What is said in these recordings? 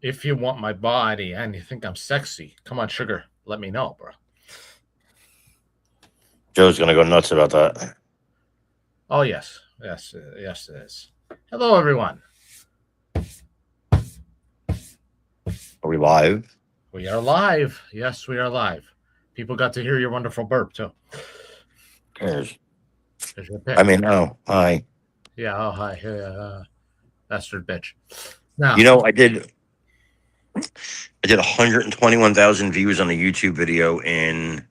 If you want my body and you think I'm sexy, come on, sugar, let me know, bro. Joe's gonna go nuts about that. Oh yes, yes, it is. Hello, everyone. Are we live? We are live. Yes, we are live. People got to hear your wonderful burp too. Cares. There's your I pick. mean, oh, hi. Yeah. Oh hi. Bastard bitch. Now. You know, I did 121,000 views on a YouTube video in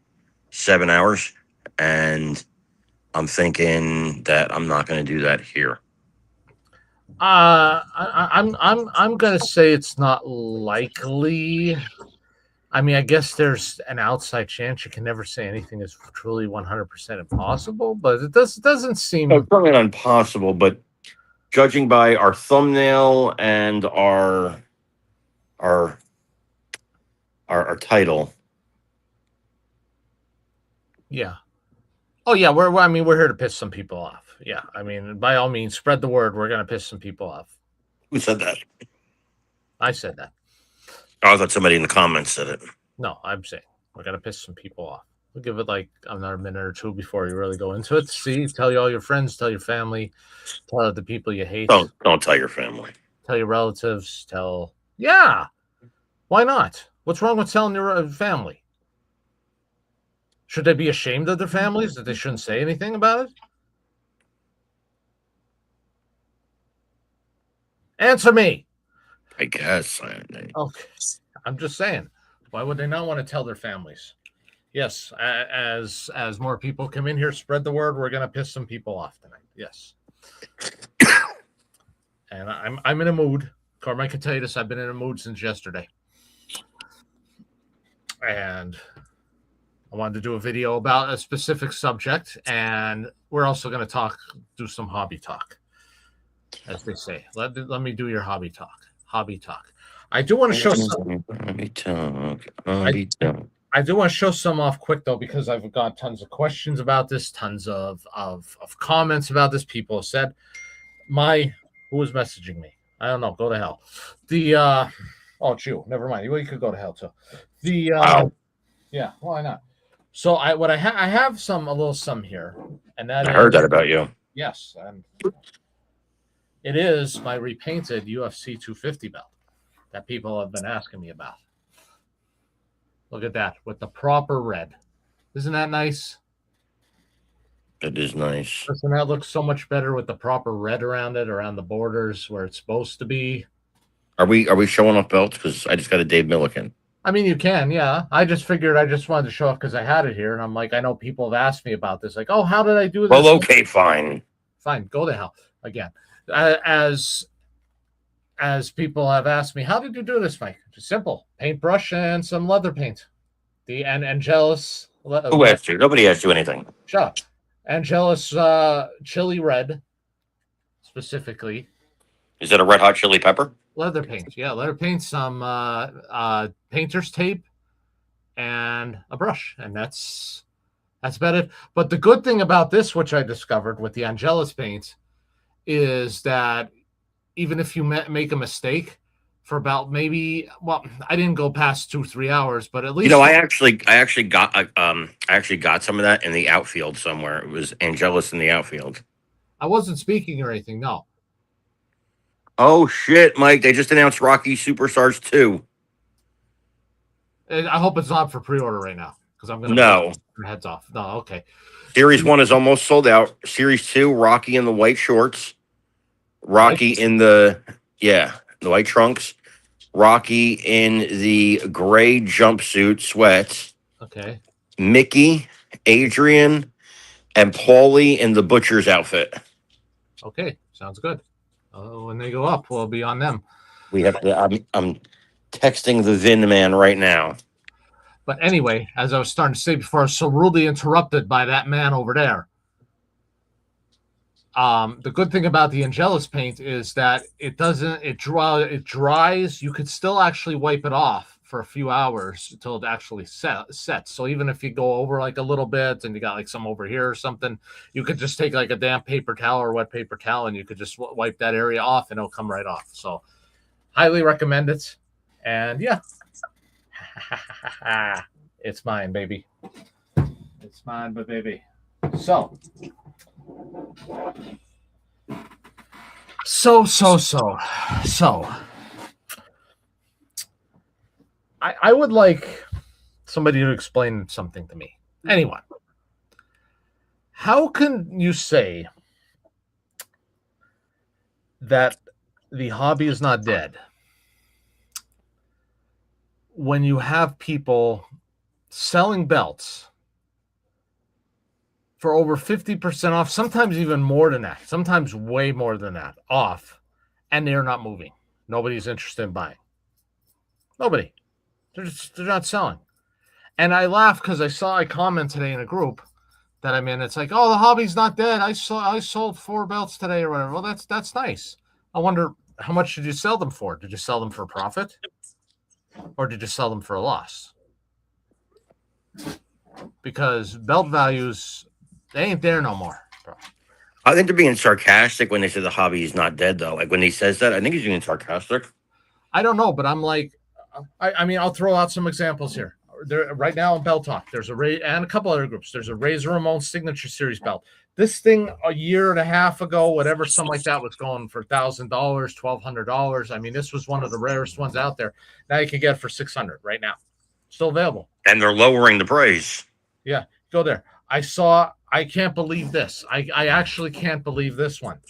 7 hours, and I'm thinking that I'm not going to do that here. I'm gonna say it's not likely. I mean, I guess there's an outside chance. You can never say anything is truly 100% impossible, but it doesn't No, seem. it's certainly not impossible, but judging by our thumbnail and our our title, Yeah. Oh yeah. I mean, we're here to piss some people off. Yeah. I mean, by all means, spread the word. We're gonna piss some people off. who said that? I said that. Oh, I thought somebody in the comments said it. No, I'm saying we're gonna piss some people off. We'll give it like another minute or two before you really go into it. See, tell you all your friends, tell your family, tell the people you hate, Don't tell your family. tell your relatives, tell. Yeah, why not? What's wrong with telling your family? Should they be ashamed of their families that they shouldn't say anything about it? Answer me. I guess. Okay, I'm just saying. Why would they not want to tell their families? Yes, as more people come in here, spread the word. We're gonna piss some people off tonight. Yes, and I'm in a mood. Carmine can tell you this. I've been in a mood since yesterday, and I wanted to do a video about a specific subject, and we're also going to do some hobby talk, as they say. Let me do your hobby talk. Hobby talk. I do want to show some. Hobby talk. I, Hobby talk. I do want to show some off quick though, because I've got tons of questions about this, tons of comments about this. People have said, who was messaging me? I don't know. Go to hell. The oh, it's you. Never mind. You could go to hell too. The Wow. yeah, why not? So I have a little sum here, and that I heard is that about you. yes, and it is my repainted UFC 250 belt that people have been asking me about. Look at that with the proper red. Isn't that nice? It is nice. Doesn't that look so much better with the proper red around it, around the borders where it's supposed to be? Are we showing off belts? Because I just got a Dave Milliken. I mean, you can, yeah. I just figured I just wanted to show off because I had it here, and I'm like, I know people have asked me about this, like, oh, how did I do this? Well, okay, fine. Fine, go to hell again. As people have asked me, how did you do this, Mike? Just simple: paintbrush and some leather paint. The Angelus. Who asked you? Nobody asked you anything. Shut up. Angelus chili red, specifically. Is that a red hot chili pepper? Leather paint, yeah, leather paint, some painter's tape, and a brush, and that's about it. But the good thing about this, which I discovered with the Angelus paint, is that even if you make a mistake for about maybe, well, I didn't go past 2-3 hours, but at least I actually got some of that in the outfield somewhere. It was Angelus in the outfield. I wasn't speaking or anything. No. Oh shit, Mike! They just announced Rocky Superstars 2. I hope it's not for pre-order right now because I'm gonna No. your heads off. No, okay. Series 1 is almost sold out. Series 2, Rocky in the white shorts. Rocky in the white trunks. Rocky in the gray jumpsuit sweats. Okay. Mickey, Adrian, and Paulie in the butcher's outfit. Okay, sounds good. When they go up, we'll be on them. We have to. I'm texting the Vin man right now. But anyway, as I was starting to say before, I was so rudely interrupted by that man over there. The good thing about the Angelus paint is that it dries. You could still actually wipe it off for a few hours until it actually sets. So even if you go over like a little bit and you got like some over here or something, you could just take like a damp paper towel or wet paper towel and you could just wipe that area off and it'll come right off. So highly recommend it. And yeah, it's mine, baby. It's mine, but baby. So, so. I would like somebody to explain something to me. Anyone. How can you say that the hobby is not dead when you have people selling belts for over 50% off, sometimes even more than that, sometimes way more than that off, and they're not moving? Nobody's interested in buying. Nobody. They're not selling. And I laugh because I saw a comment today in a group that I'm in. It's like, oh, the hobby's not dead. I sold 4 belts today or whatever. Well, that's nice. I wonder, how much did you sell them for? Did you sell them for a profit, or did you sell them for a loss? Because belt values, they ain't there no more, bro. I think they're being sarcastic when they say the hobby is not dead, though. Like when he says that, I think he's being sarcastic. I don't know, but I'm like, I mean, I'll throw out some examples here. There right now in Belt Talk, there's and a couple other groups. There's a Razor Ramon Signature Series belt. This thing a year and a half ago, whatever, something like that, was going for $1,000, $1,200. I mean, this was one of the rarest ones out there. Now you can get it for $600 right now, still available. And they're lowering the price. Yeah, go there. I can't believe this. I actually can't believe this one.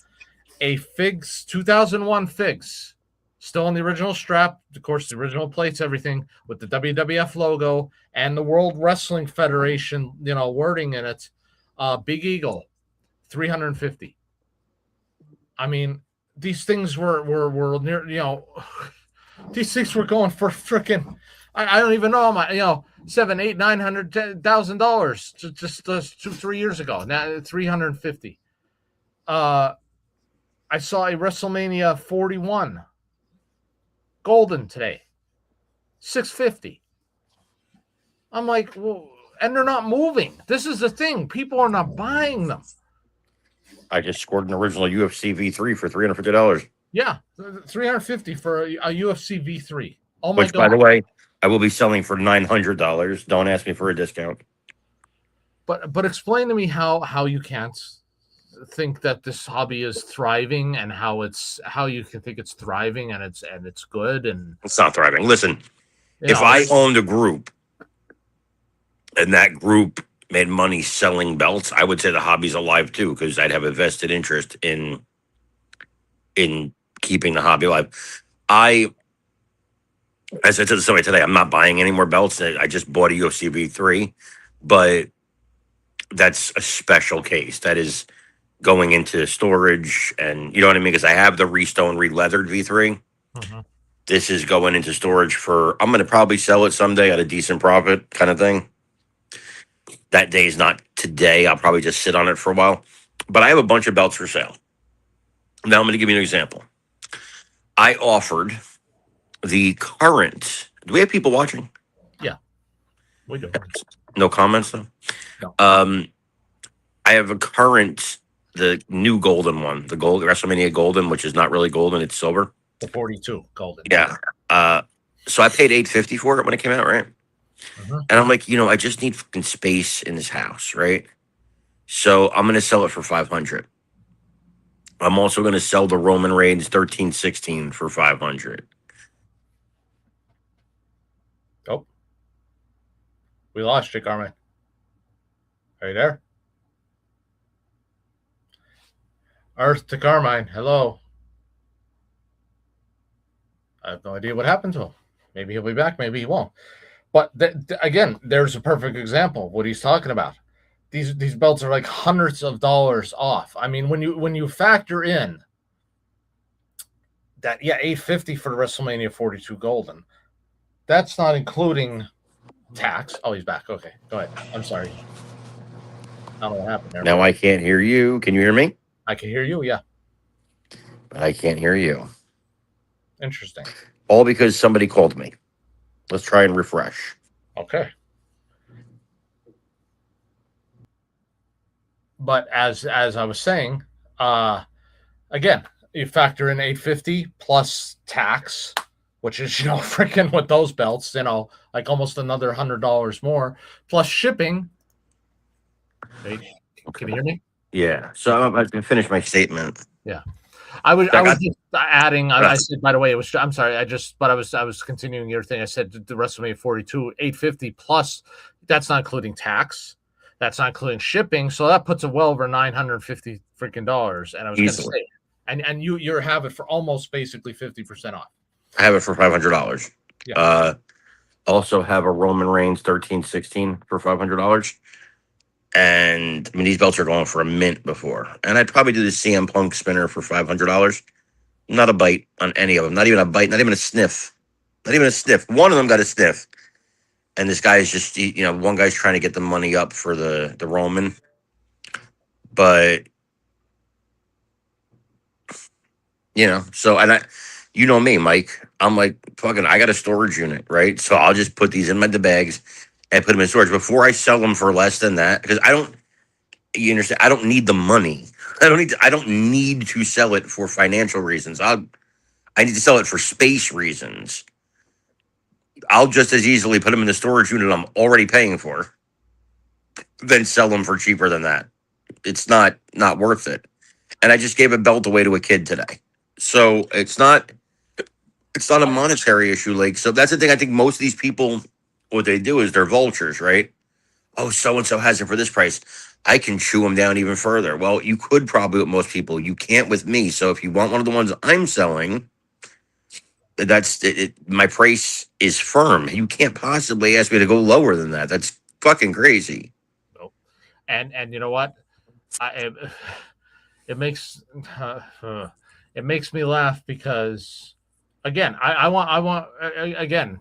A Figs 2001 Figs. Still in the original strap, of course, the original plates, everything, with the WWF logo and the World Wrestling Federation, wording in it. Big Eagle, $350. I mean, these things were near, these things were going for freaking, I don't even know, $700,000, $800,000, $900,000 just 2-3 years ago. Now $350. I saw a WrestleMania 41. Golden today, $650. I'm like, well, and they're not moving. This is the thing. People are not buying them. I just scored an original UFC V3 for $350. Yeah, $350 for a UFC V3. Oh my Which, God. by the way, I will be selling for $900. Don't ask me for a discount. But explain to me how you can't think that this hobby is thriving, and how you can think it's thriving and it's good, and it's not thriving. Listen, if I owned a group and that group made money selling belts, I would say the hobby's alive too, because I'd have a vested interest in keeping the hobby alive. As I said to somebody today, I'm not buying any more belts. I just bought a UFC V3, but that's a special case. That is going into storage, and you know what I mean? Because I have the Restone re-leathered V3. Mm-hmm. This is going into storage I'm going to probably sell it someday at a decent profit kind of thing. That day is not today. I'll probably just sit on it for a while. But I have a bunch of belts for sale. Now I'm going to give you an example. I offered the current. Do we have people watching? Yeah, we do. No comments though. No. I have a current, the new golden one, the gold WrestleMania golden, which is not really golden, it's silver. The 42 golden. Yeah. So I paid $850 for it when it came out, right? Mm-hmm. And I'm like, I just need fucking space in this house, right? So I'm gonna sell it for $500. I'm also gonna sell the Roman Reigns 1316 for $500. Oh, we lost you, Carmen. Are you there? Earth to Carmine. Hello. I have no idea what happened to him. Maybe he'll be back. Maybe he won't. But again, there's a perfect example of what he's talking about. These belts are like hundreds of dollars off. I mean, when you factor in that, $850 for the WrestleMania 42 Golden, that's not including tax. Oh, he's back. Okay, go ahead. I'm sorry. I don't know what happened there. Now I can't hear you. Can you hear me? I can hear you. Yeah. But I can't hear you. Interesting. All because somebody called me. Let's try and refresh. Okay. But as I was saying, again, you factor in $850 plus tax, which is, freaking with those belts, like almost another $100 more plus shipping. Hey, can you hear me? Yeah. So I can finish my statement. Yeah. I was just adding. I said, by the way, I'm sorry. But I was continuing your thing. I said the WrestleMania 42, 850 plus. That's not including tax. That's not including shipping. So that puts it well over $950 freaking dollars. And I was going to say, and you have it for almost basically 50% off. I have it for $500. Yeah. Also have a Roman Reigns 1316 for $500. And I mean, these belts are going for a mint before. And I'd probably do the CM Punk spinner for $500. Not a bite on any of them. Not even a bite. Not even a sniff. Not even a sniff. One of them got a sniff. And this guy is just, one guy's trying to get the money up for the Roman. But, so, and you know me, Mike. I'm like, fucking, I got a storage unit, right? So I'll just put these in the bags and put them in storage before I sell them for less than that. Because you understand, I don't need the money. I don't need to sell it for financial reasons. I need to sell it for space reasons. I'll just as easily put them in the storage unit I'm already paying for than sell them for cheaper than that. It's not worth it. And I just gave a belt away to a kid today. So it's not a monetary issue. Like, so that's the thing. I think most of these people, what they do is they're vultures, right? Oh, so-and-so has it for this price. I can chew them down even further. Well, you could probably with most people. You can't with me. So if you want one of the ones I'm selling, that's it. My price is firm. You can't possibly ask me to go lower than that. That's fucking crazy. Nope. And you know what? It makes me laugh because, again, I want again,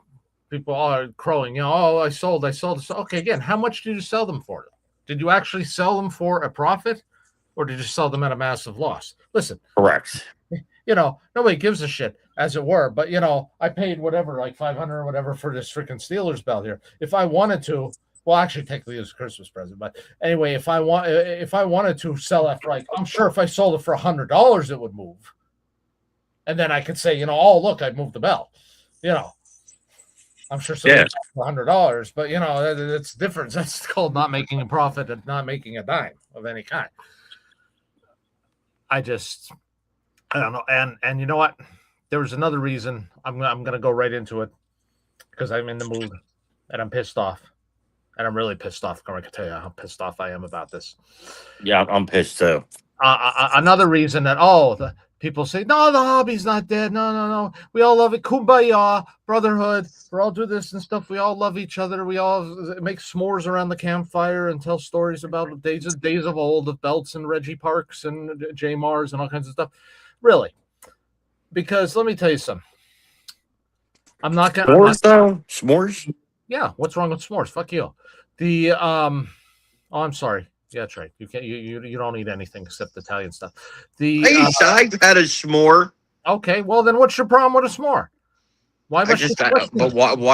people are crowing. Oh, I sold. Okay, again, how much did you sell them for? Did you actually sell them for a profit, or did you sell them at a massive loss? Listen, correct. Nobody gives a shit, as it were. But I paid whatever, like $500 or whatever, for this freaking Steelers belt here. If I wanted to, well, actually, technically, it was a Christmas present. But anyway, if I wanted to sell that for, like, I'm sure if I sold it for $100, it would move. And then I could say, oh, look, I moved the belt. I'm sure somebody for $100, but it's different. That's called not making a profit and not making a dime of any kind. I don't know. And you know what? There was another reason. I'm going to go right into it because I'm in the mood and I'm pissed off. And I'm really pissed off. I can tell you how pissed off I am about this. Yeah, I'm pissed too. Another reason that, the people say, no, the hobby's not dead. No. We all love it. Kumbaya, brotherhood. We all do this and stuff. We all love each other. We all make s'mores around the campfire and tell stories about days of old of Belts and Reggie Parks and J Mars and all kinds of stuff. Really. Because let me tell you something. I'm not going to. S'mores? Yeah. What's wrong with s'mores? Fuck you. I'm sorry. Yeah, that's right. You can't. You don't eat anything except Italian stuff. I had a s'more. Okay, well then, what's your problem with a s'more? Why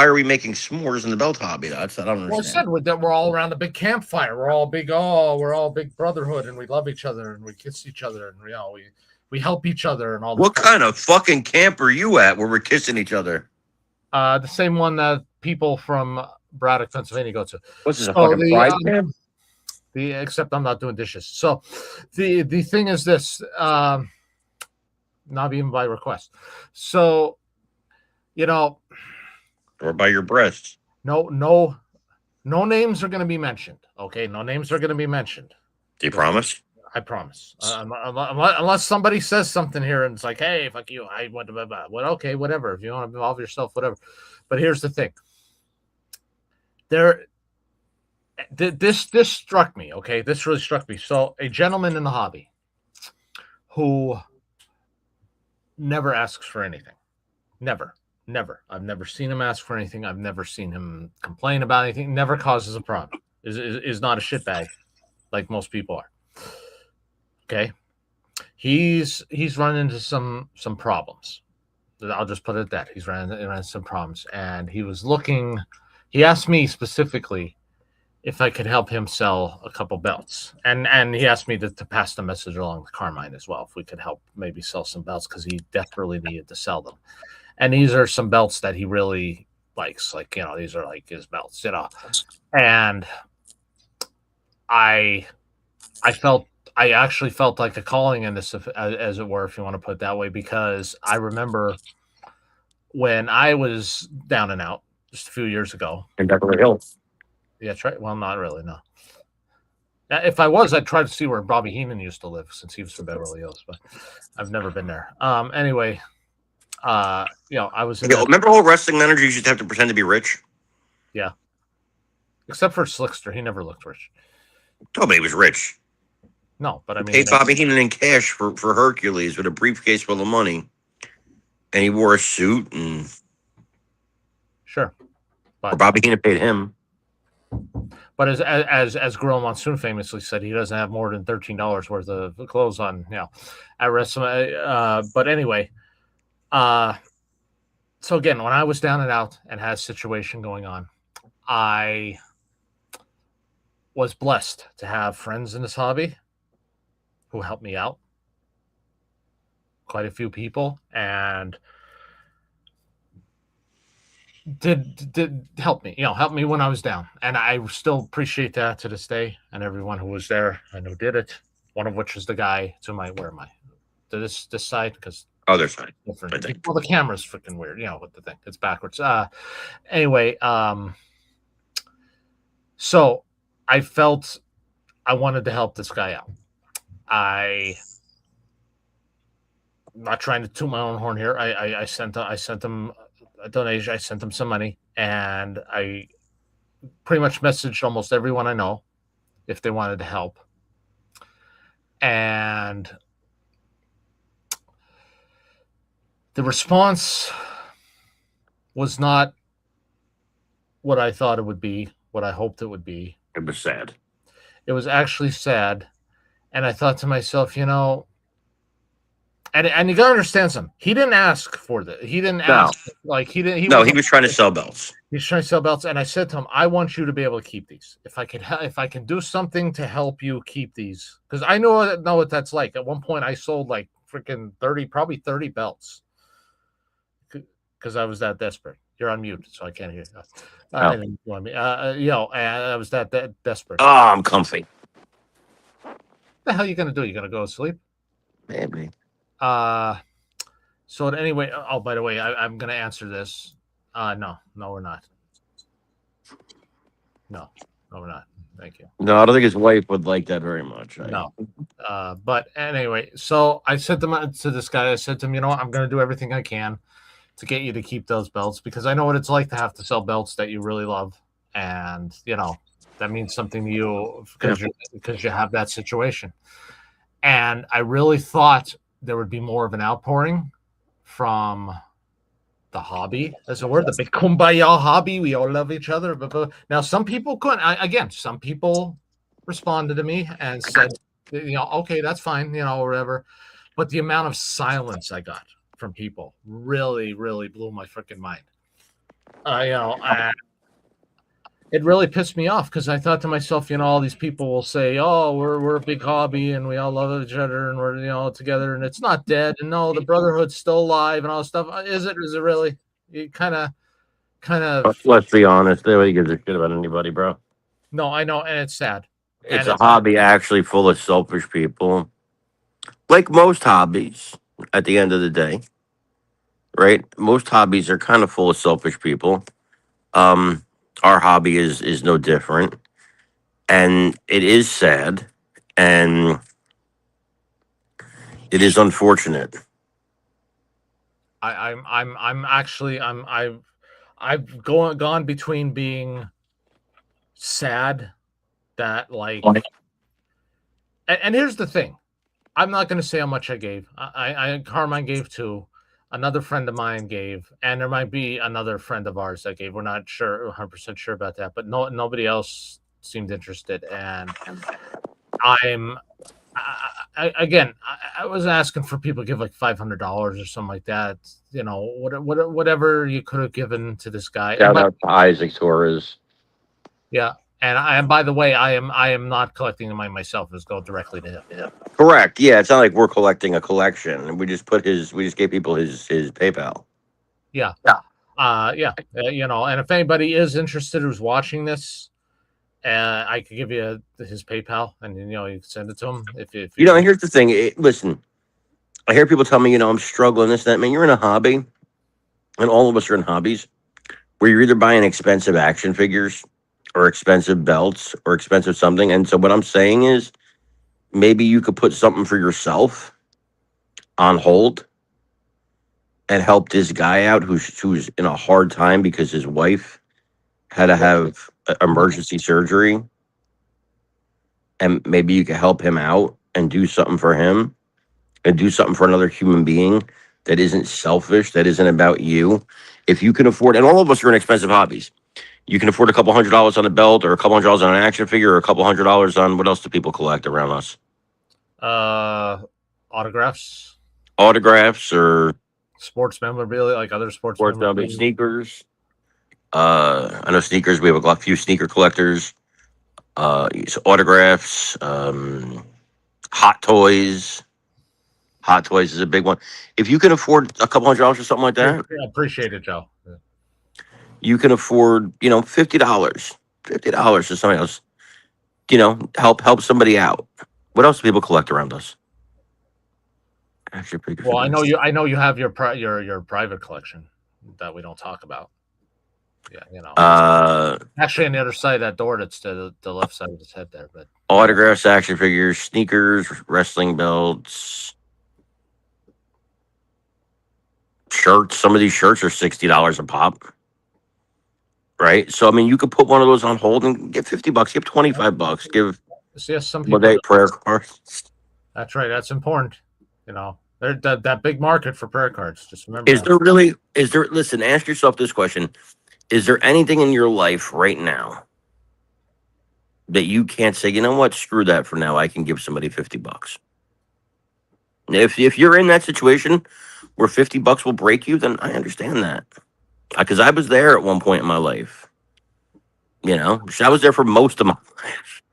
are we making s'mores in the belt hobby? I don't understand. Well, I said that we're all around a big campfire. We're all big brotherhood, and we love each other, and we kiss each other, and we help each other, and all. What kind of fucking camp are you at where we're kissing each other? The same one that people from Braddock, Pennsylvania go to. What's this, a fucking pride camp? Except I'm not doing dishes. So the thing is this, not even by request. So, or by your breasts. No names are going to be mentioned. Okay. No names are going to be mentioned. Do you promise? I promise. Unless somebody says something here and it's like, hey, fuck you. I went to well, okay, whatever. If you want to involve yourself, whatever. But here's the thing. This struck me, okay? This really struck me. So a gentleman in the hobby who never asks for anything. Never. I've never seen him ask for anything. I've never seen him complain about anything. Never causes a problem. Is not a shitbag like most people are. Okay? He's run into some problems. I'll just put it at that. He's ran into some problems. And he asked me specifically if I could help him sell a couple belts. And he asked me to pass the message along to Carmine as well, if we could help maybe sell some belts because he desperately needed to sell them. And these are some belts that he really likes. Like, these are like his belts, And I I actually felt like a calling in this, as it were, if you want to put it that way, because I remember when I was down and out just a few years ago. In Beverly Hills. Yeah, that's right. Well, not really, no. If I was, I'd try to see where Bobby Heenan used to live, since he was from Beverly Hills, but I've never been there. Anyway, I was in Remember all wrestling managers used to have to pretend to be rich? Yeah. Except for Slickster. He never looked rich. Oh, but he was rich. No, but I mean, paid Bobby Heenan in cash for Hercules with a briefcase full of money. And he wore a suit, and sure. Or Bobby Heenan paid him. But as Gorilla Monsoon famously said, he doesn't have more than $13 worth of clothes on, at WrestleMania. But anyway, so again, when I was down and out and had a situation going on, I was blessed to have friends in this hobby who helped me out. Quite a few people, and did help me, help me when I was down. And I still appreciate that to this day, and everyone who was there and who did it. One of which is the guy to my, where am I? To this side, because other side. Different. Well, the camera's freaking weird, with the thing. It's backwards. Anyway, so I felt I wanted to help this guy out. I'm not trying to toot my own horn here. I sent him a donation. I sent him some money, and I pretty much messaged almost everyone I know if they wanted to help. And the response was not what I thought it would be, what I hoped it would be. It was sad. It was actually sad. And I thought to myself, and you gotta understand something. He didn't ask for this. He didn't ask. Like, he didn't. He was trying to sell belts. He's trying to sell belts, and I said to him, "I want you to be able to keep these. If I can do something to help you keep these, because I know what that's like. At one point, I sold like freaking 30 belts, because I was that desperate. You're on mute, so I can't hear you. I didn't want me. I was that desperate. Oh, I'm comfy. What the hell are you gonna do? You gonna go to sleep? Maybe. So anyway, by the way, I'm gonna answer this. No, we're not. No, we're not. Thank you. No, I don't think his wife would like that very much. No. But anyway, so I said to this guy, I said to him, I'm gonna do everything I can to get you to keep those belts, because I know what it's like to have to sell belts that you really love, and that means something to you because you have that situation. And I really thought there would be more of an outpouring from the hobby, as it were, the big kumbaya hobby. We all love each other. But now some people couldn't. Some people responded to me and said, okay, that's fine, or whatever. But the amount of silence I got from people really, really blew my freaking mind. It really pissed me off, because I thought to myself, all these people will say, "Oh, we're a big hobby and we all love each other and we're together and it's not dead, and no, the brotherhood's still alive and all this stuff." Is it really? You kind of. Let's be honest. Nobody gives a shit about anybody, bro. No, I know, and it's sad. It's a hobby actually full of selfish people, like most hobbies. At the end of the day, right? Most hobbies are kind of full of selfish people. Our hobby is no different, and it is sad, and it is unfortunate. I've gone between being sad that, like, and here's the thing. I'm not going to say how much I gave. Carmine gave too. Another friend of mine gave, and there might be another friend of ours that gave. We're not sure, 100% sure about that, but nobody else seemed interested. And I was asking for people to give like $500 or something like that. Whatever you could have given to this guy. Shout out to Isaac Torres. Yeah. And by the way, I am not collecting the money myself. It's go directly to him. Yeah. Correct. Yeah, it's not like we're collecting a collection. We just gave people his PayPal. Yeah. Yeah. And if anybody is interested who's watching this, I could give you his PayPal, and you can send it to him if You you know, want. here's the thing. Listen, I hear people tell me, I'm struggling, this, that. Man, you're in a hobby, and all of us are in hobbies where you're either buying expensive action figures or expensive belts or expensive something. And so what I'm saying is maybe you could put something for yourself on hold and help this guy out who's in a hard time because his wife had to have emergency surgery, and maybe you could help him out and do something for him and do something for another human being that isn't selfish, that isn't about you. If you can afford, and all of us are in expensive hobbies, you can afford a couple $100s on a belt or a couple $100s on an action figure or a couple $100s on what else do people collect around us? Uh, Autographs, Autographs or sports memorabilia, like other sports sports memorabilia. sneakers. I know sneakers. We have a few sneaker collectors. So autographs, hot toys. Hot toys is a big one. If you can afford a couple $100 or something like that, I appreciate it, Joe. you can afford, $50. $50 to somebody else. Help somebody out. What else do people collect around us? Action figures. Well, I know you have your private collection that we don't talk about. Yeah, actually on the other side of that door, that's the left side of his head there. But Autographs, action figures, sneakers, wrestling belts, shirts. Some of these shirts are $60 a pop. Right. So I mean you could put one of those on hold and get $50, give $25, give yes, some one people. day prayer cards. That's right. That's important. That big market for prayer cards. Just remember Is that. there really listen, ask yourself this question. Is there anything in your life right now that you can't say, you know what, screw that for now. I can give somebody $50. If you're in that situation where $50 will break you, then I understand that. Because I was there at one point in my life. I was there for most of my life.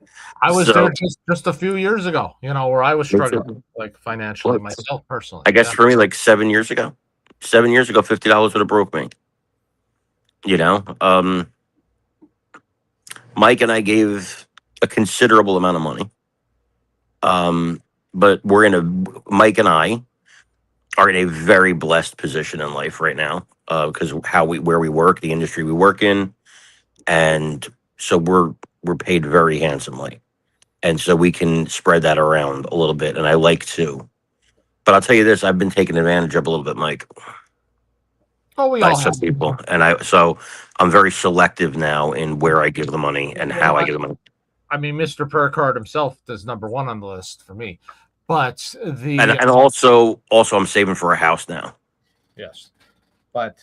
I was So there just a few years ago. Where I was struggling, like financially what? myself personally. I guess Yeah. for me, like 7 years ago. 7 years ago, $50 would have broke me. You know, Mike and I gave a considerable amount of money. But Mike and I are in a very blessed position in life right now because where we work, the industry we work in, and so we're paid very handsomely, and so we can spread that around a little bit, and I like to. But I'll tell you this: I've been taken advantage of a little bit, Mike, Oh, we by all some have. people, and I'm very selective now in where I give the money and how I give the money. I mean, Mr. Prayer Card himself is number one on the list for me. But And also I'm saving for a house now. yes, but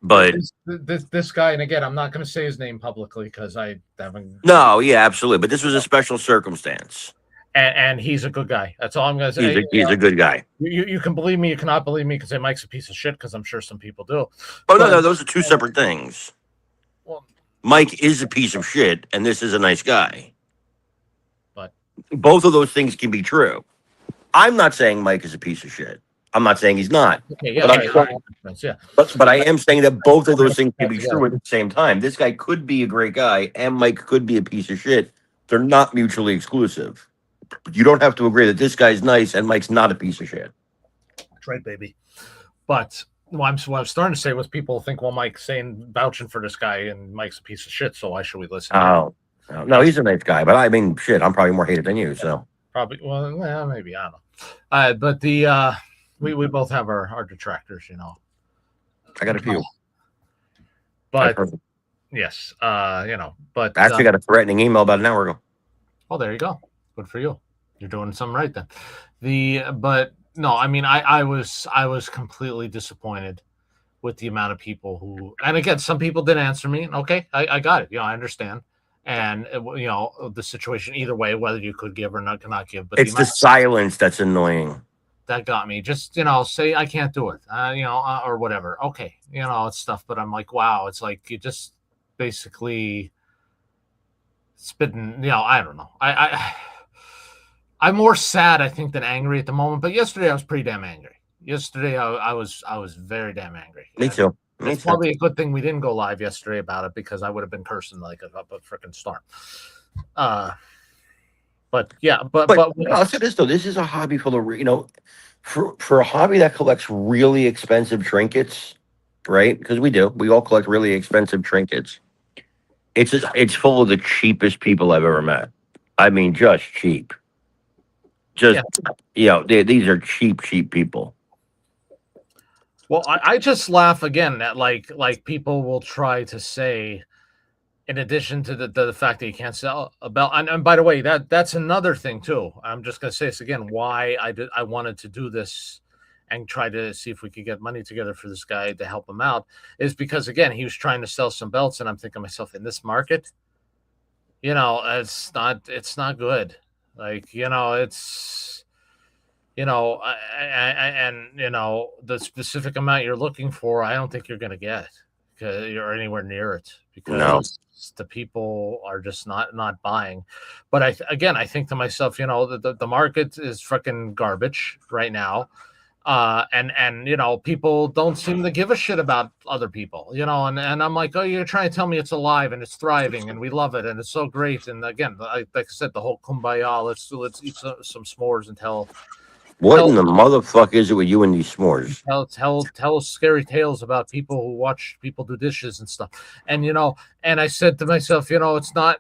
But this guy, and again, I'm not going to say his name publicly because I haven't. no, yeah, absolutely. But this was a special circumstance. And he's a good guy. That's all I'm going to say. He's a good guy. You can believe me, you cannot believe me because say Mike's a piece of shit because I'm sure some people do. Oh no, those are two separate things. Well, Mike is a piece of shit, and this is a nice guy. But both of those things can be true. I'm not saying Mike is a piece of shit. I'm not saying he's not. okay, yeah, right. But I am saying that both of those things can be true at the same time. This guy could be a great guy, and Mike could be a piece of shit. They're not mutually exclusive. You don't have to agree that this guy's nice and Mike's not a piece of shit. That's right, baby. But what I'm starting to say was people think, well, Mike's vouching for this guy, and Mike's a piece of shit, so why should we listen? Oh, no, he's a nice guy, but I mean, shit, I'm probably more hated than you, so. Probably, well, maybe, I don't know. But we both have our detractors, I got a few. But yes, but I actually got a threatening email about an hour ago. Oh, there you go. Good for you. You're doing something right then. But no, I mean, I was completely disappointed with the amount of people who, and again, some people didn't answer me. Okay, I got it. I understand. And the situation either way, whether you could give or cannot give, but it's the silence that's annoying. That got me. Just say I can't do it, or whatever. Okay, it's stuff. But I'm like, wow, it's like you just basically spitting. I don't know. I'm more sad, I think, than angry at the moment. But yesterday I was pretty damn angry. Yesterday, I was very damn angry. Me And too. Me it's too. probably a good thing we didn't go live yesterday about it because I would have been cursing like a freaking storm. But yeah, But I'll say this though: this is a hobby full of for a hobby that collects really expensive trinkets, right? Because we all collect really expensive trinkets. It's full of the cheapest people I've ever met. I mean, just cheap. Just yeah. these are cheap people. Well, I just laugh again at like people will try to say, in addition to the fact that you can't sell a belt, and by the way, that's another thing too. I'm just gonna say this again. Why I wanted to do this and try to see if we could get money together for this guy to help him out is because again he was trying to sell some belts, and I'm thinking to myself in this market, it's not good. Like it's and the specific amount you're looking for, I don't think you're going to get because you're anywhere near it No, because the people are just not buying. But again, I think to myself, the market is freaking garbage right now. And people don't seem to give a shit about other people, and I'm like, oh, you're trying to tell me it's alive and it's thriving and we love it and it's so great. And again, like I said, the whole kumbaya, let's eat some s'mores and what in tell the motherfuck is it with you and these s'mores? tell scary tales about people who watch people do dishes and stuff. And and I said to myself, it's not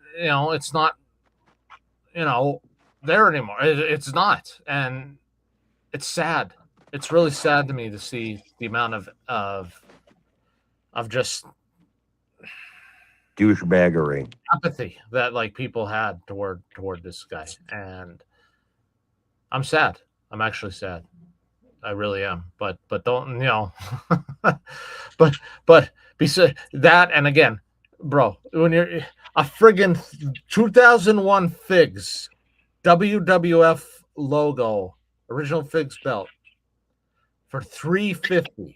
there anymore. It's not, and it's sad. It's really sad to me to see the amount of just Douchebaggery. apathy that like people had toward this guy, and I'm sad. I'm actually sad. I really am. But don't but besides that, and again, bro, when you're a friggin' 2001 Figs WWF logo original Figs belt for $350. And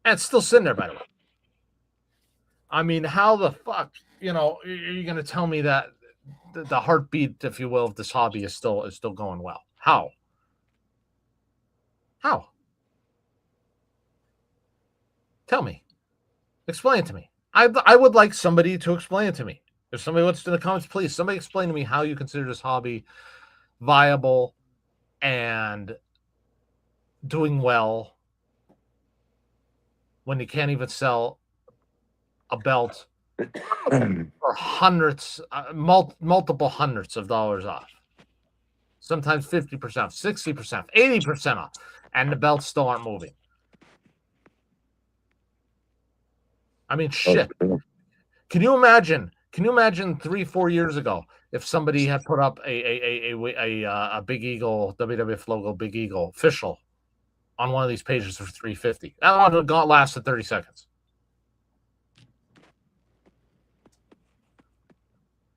it's still sitting there, by the way. I mean, how the fuck, are you gonna tell me that the heartbeat, if you will, of this hobby is still going well? How? How? Tell me. Explain it to me. I would like somebody to explain it to me. If somebody wants to in the comments, please, somebody explain to me how you consider this hobby viable and doing well when you can't even sell a belt for hundreds, multiple hundreds of dollars off. Sometimes 50%, 60%, 80% off, and the belts still aren't moving. I mean, shit. Can you imagine 3-4 years ago if somebody had put up a Big Eagle WWF logo, Big Eagle official, on one of these pages for $350? That one would have lasted 30 seconds.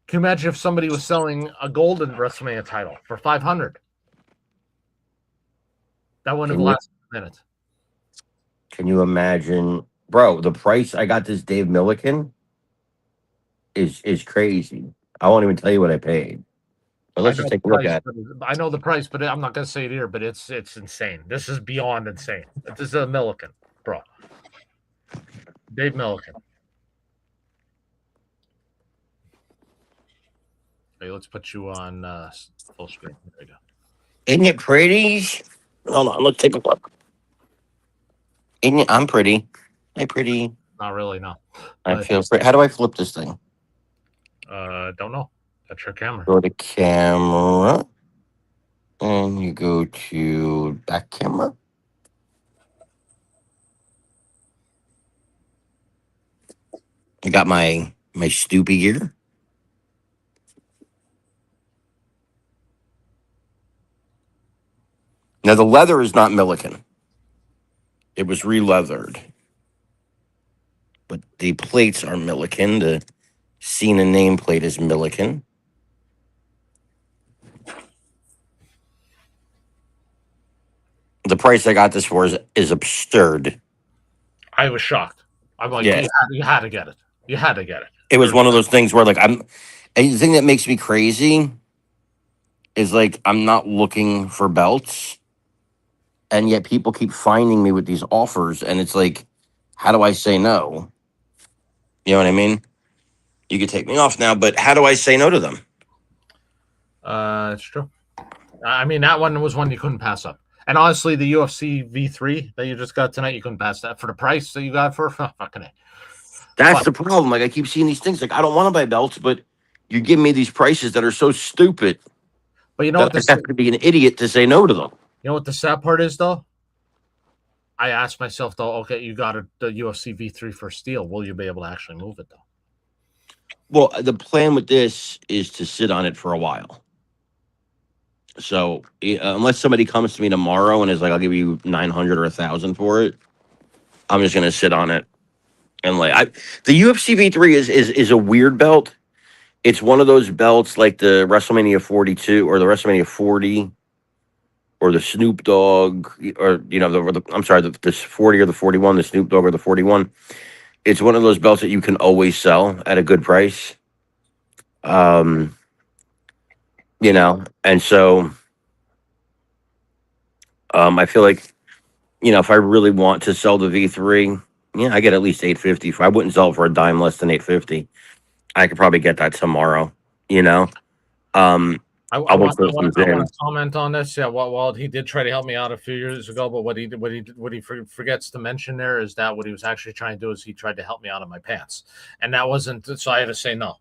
Can you imagine if somebody was selling a golden WrestleMania title for $500? That wouldn't have lasted a minute. Can you imagine, bro? The price I got this Dave Milliken is crazy. I won't even tell you what I paid. But let's just take a look at it. I know the price, but I'm not going to say it here. But it's insane. This is beyond insane. This is a Milliken, bro. Dave Milliken. Okay, let's put you on full screen. There we go. Isn't it pretty? Hold on, let's take a look. Isn't it? I'm pretty. Hey, pretty. Not really, no. I feel pretty. How do I flip this thing? Don't know. That's your camera. Go to camera, and you go to back camera. I got my Stoopy gear. Now the leather is not Milliken. It was re-leathered. But the plates are Milliken. The Cena nameplate is Milliken. The price I got this for is absurd. I was shocked. I'm like, yeah. You had to get it. You had to get it. It was one of those things where, like, and the thing that makes me crazy is, like, I'm not looking for belts. and yet people keep finding me with these offers, and it's like, how do I say no? You know what I mean? You could take me off now, but how do I say no to them? It's true. I mean, that one was one you couldn't pass up. And honestly, the UFC V3 that you just got tonight, you couldn't pass that for the price that you got for fucking A. That's But, the problem. Like I keep seeing these things. Like I don't want to buy belts, but you give me these prices that are so stupid but you know that what I this have to be an idiot to say no to them. you know what the sad part is though? I asked myself though, okay, you got the UFC V3 for steel. Will you be able to actually move it though? Well, the plan with this is to sit on it for a while. So unless somebody comes to me tomorrow and is like, "I'll give you 900 or 1,000 for it," I'm just gonna sit on it and the UFC V3 is a weird belt. It's one of those belts like the WrestleMania 42 or the WrestleMania 40 or the Snoop Dogg or I'm sorry, the 40 or the 41, the Snoop Dogg or the 41. It's one of those belts that you can always sell at a good price. Um, and so I feel like if I really want to sell the V3, yeah, I get at least 850. If I wouldn't sell it for a dime less than 850, I could probably get that tomorrow. You know, I I'll wait want till I it want comes I want in. to comment on this. Yeah, well, he did try to help me out a few years ago, but what he forgets to mention there is that what he was actually trying to do is he tried to help me out of my pants, and that wasn't so. I had to say no.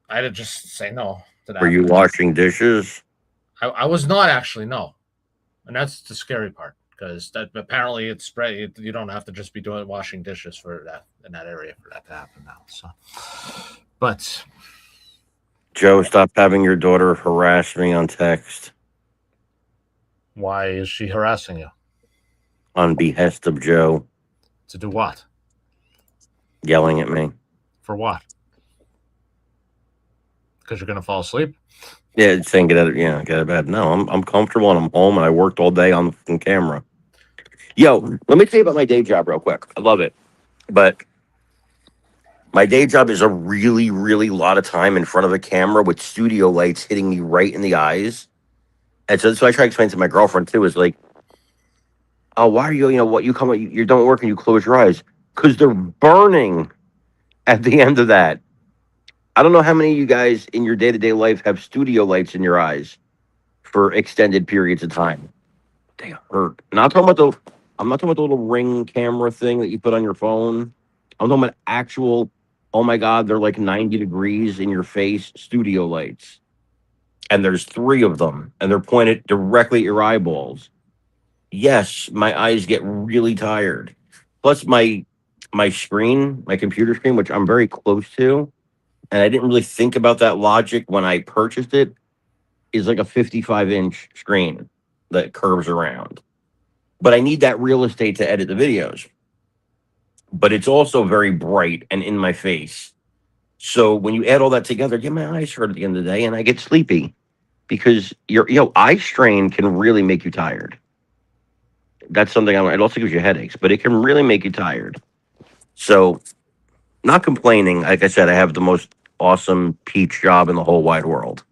I had to just say no to Were that. you washing dishes? I was not actually no, and that's the scary part because that apparently it's spread. You don't have to just be doing washing dishes for that in that area for that to happen now. So, but Joe, stop having your daughter harass me on text why is she harassing you on behest of Joe, to do what? yelling at me. For what? Because you're gonna fall asleep. Yeah, saying get out of bed. No, I'm comfortable and I'm home and I worked all day on the fucking camera. Yo, let me tell you about my day job real quick. I love it. But my day job is a really, really lot of time in front of a camera with studio lights hitting me right in the eyes. And so I try to explain to my girlfriend too, is like, oh, why are what you come, you don't work and you close your eyes? Because they're burning at the end of that. I don't know how many of you guys in your day-to-day life have studio lights in your eyes for extended periods of time. They hurt. I'm not talking about the little ring camera thing that you put on your phone. I'm talking about actual, oh my God, they're like 90 degrees in your face studio lights. And there's three of them, and they're pointed directly at your eyeballs. Yes, my eyes get really tired. Plus my screen, my computer screen, which I'm very close to, and I didn't really think about that logic when I purchased it, is like a 55-inch screen that curves around. But I need that real estate to edit the videos. But it's also very bright and in my face. So when you add all that together, get my eyes hurt at the end of the day, and I get sleepy because your eye strain can really make you tired. That's something it also gives you headaches, but it can really make you tired. So, not complaining. Like I said, I have the most awesome peach job in the whole wide world.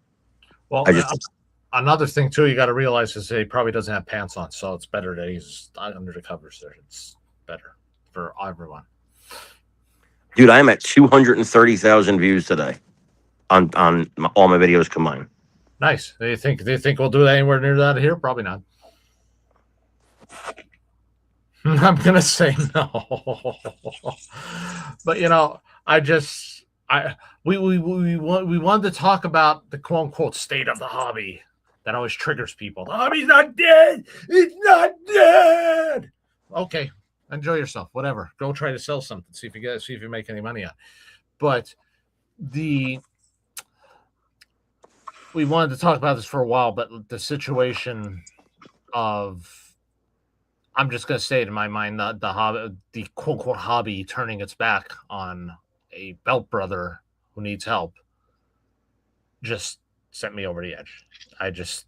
Well, I just another thing too, you got to realize is he probably doesn't have pants on, so it's better that he's under the covers there. It's better for everyone. Dude, I'm at 230,000 views today on all my videos combined. Nice. Do you think we'll do that anywhere near that here? Probably not. I'm gonna say no, but I we wanted to talk about the quote unquote state of the hobby that always triggers people. The hobby's not dead. It's not dead. Okay, enjoy yourself. Whatever. Go try to sell something. See if you make any money on it. But we wanted to talk about this for a while, but the situation of I'm just gonna say it in my mind the hobby, the quote unquote hobby, turning its back on a belt brother who needs help, just sent me over the edge. I just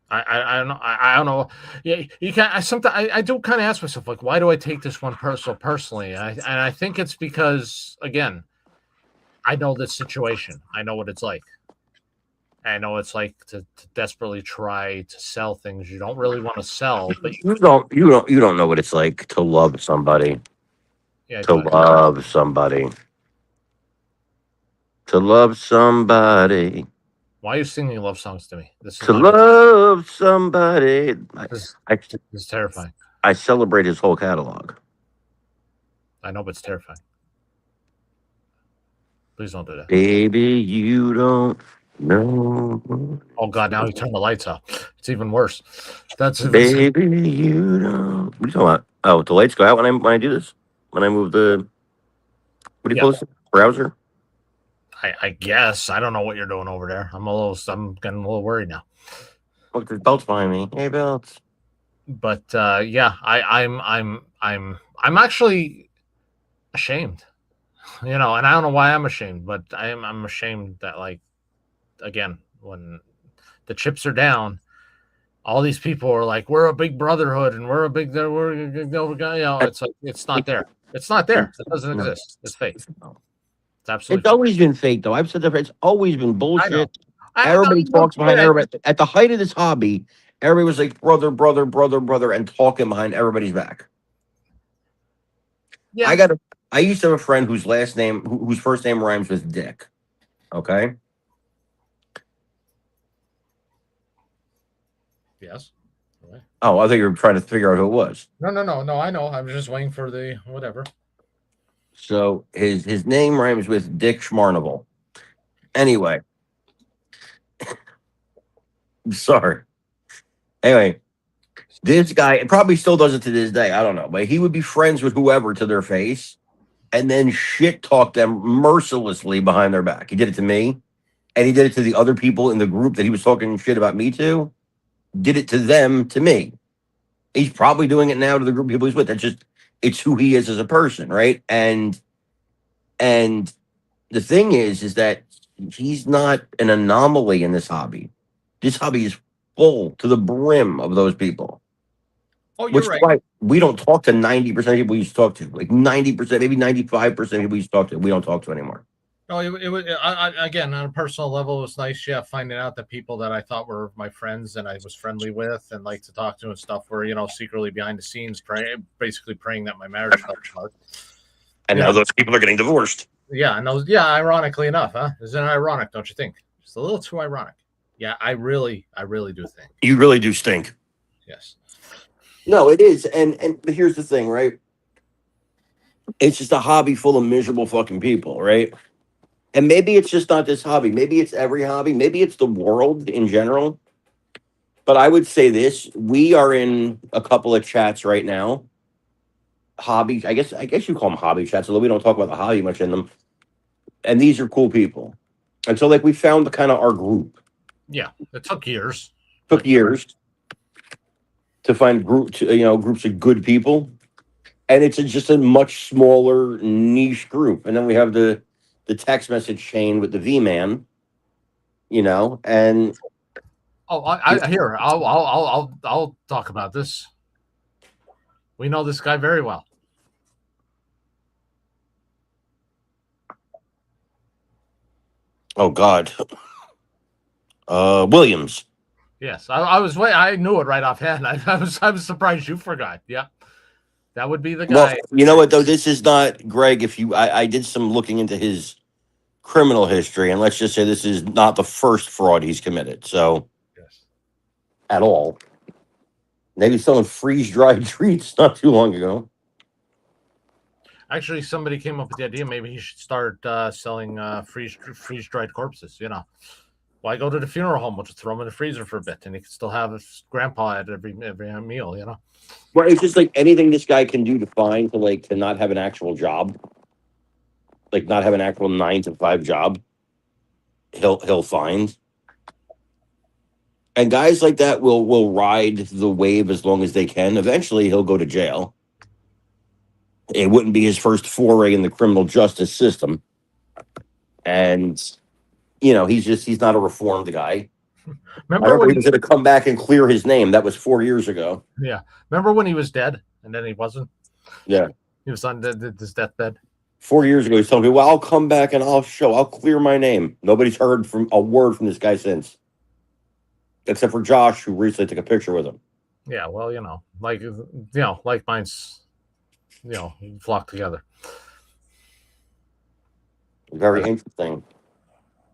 I don't know. I don't know. Yeah, you can. I do kind of ask myself like, why do I take this one so personally? And I think it's because again, I know this situation. I know what it's like. I know it's like to desperately try to sell things you don't really want to sell, but You don't know what it's like to love somebody. yeah, I To do. love somebody. To love somebody. Why are you singing love songs to me? This is To not. love somebody. This, I, this is terrifying. I celebrate his whole catalog. I know, but it's terrifying. Please don't do that. Baby, you don't know. Oh God! Now you turn the lights off. It's even worse. That's Baby, you don't. What are you talking about? Oh, the lights go out when I do this. When I move the what do you yeah. call this browser? I guess I don't know what you're doing over there. I'm getting a little worried now. Look, there's belts behind me. Hey, belts. But yeah, I'm actually ashamed, and I don't know why I'm ashamed, but I'm ashamed that, like, again, when the chips are down, all these people are like, we're a big brotherhood and it's like it's not there. It's not there. It doesn't No. exist. It's fake. It's absolutely It's fake. always been fake, though. I've said that. It's always been I know. bullshit. I Everybody don't talks behind everybody. At the height of this hobby, everybody was like brother, brother, brother, brother, and talking behind everybody's back. Yeah. I used to have a friend whose first name rhymes with Dick. Okay. Yes. Okay. Oh, I thought you were trying to figure out who it was. No. I know. I was just waiting for the whatever. So his name rhymes with Dick Schmarnival. Anyway, sorry. Anyway, this guy probably still does it to this day. I don't know, but he would be friends with whoever to their face, and then shit talk them mercilessly behind their back. He did it to me, and he did it to the other people in the group that he was talking shit about me to. Did it to them to me. He's probably doing it now to the group of people he's with. It's who he is as a person, right? And the thing is that he's not an anomaly in this hobby. This hobby is full to the brim of those people. Oh, you're Which right. is why we don't talk to 90% of people we used to talk to. Like 90%, maybe 95% of people we used to talk to, we don't talk to anymore. No, it was again, on a personal level, it was nice. Yeah, finding out that people that I thought were my friends and I was friendly with and like to talk to and stuff were, secretly behind the scenes, basically praying that my marriage fell apart. And now those people are getting divorced. Yeah, and those, yeah, ironically enough, huh? Isn't it ironic? Don't you think? Just a little too ironic. Yeah, I really do think. You really do stink. Yes. No, it is, but here's the thing, right? It's just a hobby full of miserable fucking people, right? And maybe it's just not this hobby. Maybe it's every hobby. Maybe it's the world in general. But I would say this: we are in a couple of chats right now. Hobby, I guess you call them hobby chats, although we don't talk about the hobby much in them. And these are cool people, and so like we found the kind of our group. Yeah, it took years. Took years to find groups of good people, and it's just a much smaller niche group. And then we have the text message chain with the V-Man, and I'll talk about this. We know this guy very well. Oh God, Williams. Yes, I knew it right offhand. I was surprised you forgot. Yeah, that would be the guy. Well, you know what though? This is not Greg. I did some looking into his criminal history, and let's just say this is not the first fraud he's committed. So, yes, at all. Maybe selling freeze-dried treats not too long ago. Actually, somebody came up with the idea. Maybe he should start selling freeze-dried corpses. Why go to the funeral home? We'll just throw him in the freezer for a bit, and he can still have his grandpa at every meal. Well, it's just like anything this guy can do to not have an actual job, like not have an actual 9 to 5 job. He'll find, and guys like that will ride the wave as long as they can. Eventually, he'll go to jail. It wouldn't be his first foray in the criminal justice system, and he's not a reformed guy. Remember when he was going to come back and clear his name? That was 4 years ago. Yeah. Remember when he was dead and then he wasn't? Yeah. He was on his deathbed. 4 years ago, he's telling me, "Well, I'll come back and I'll clear my name." Nobody's heard from a word from this guy since, except for Josh, who recently took a picture with him. Yeah, well, like minds, flock together. Very But interesting.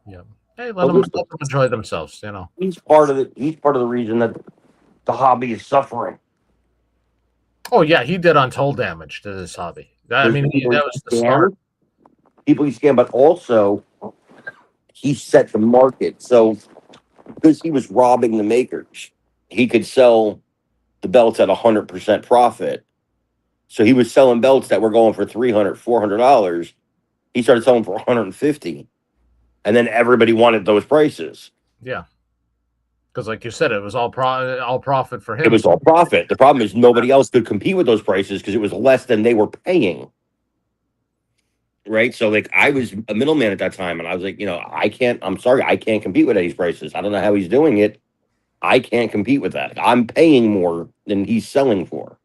yeah, hey, let But them listen, enjoy themselves. he's part of the reason that the hobby is suffering. Oh yeah, he did untold damage to this hobby. I There's mean, people that he was the start. scammed, but also he set the market. So because he was robbing the makers, he could sell the belts at 100% profit. So he was selling belts that were going for $300, $400. He started selling for 150, and then everybody wanted those prices. Yeah, because like you said, it was all profit for It him. was So all profit. The problem is nobody else could compete with those prices because it was less than they were paying. Right. So like I was a middleman at that time, and I was like, I can't. I'm sorry, I can't compete with Eddie's prices. I don't know how he's doing it. I can't compete with that. I'm paying more than he's selling for.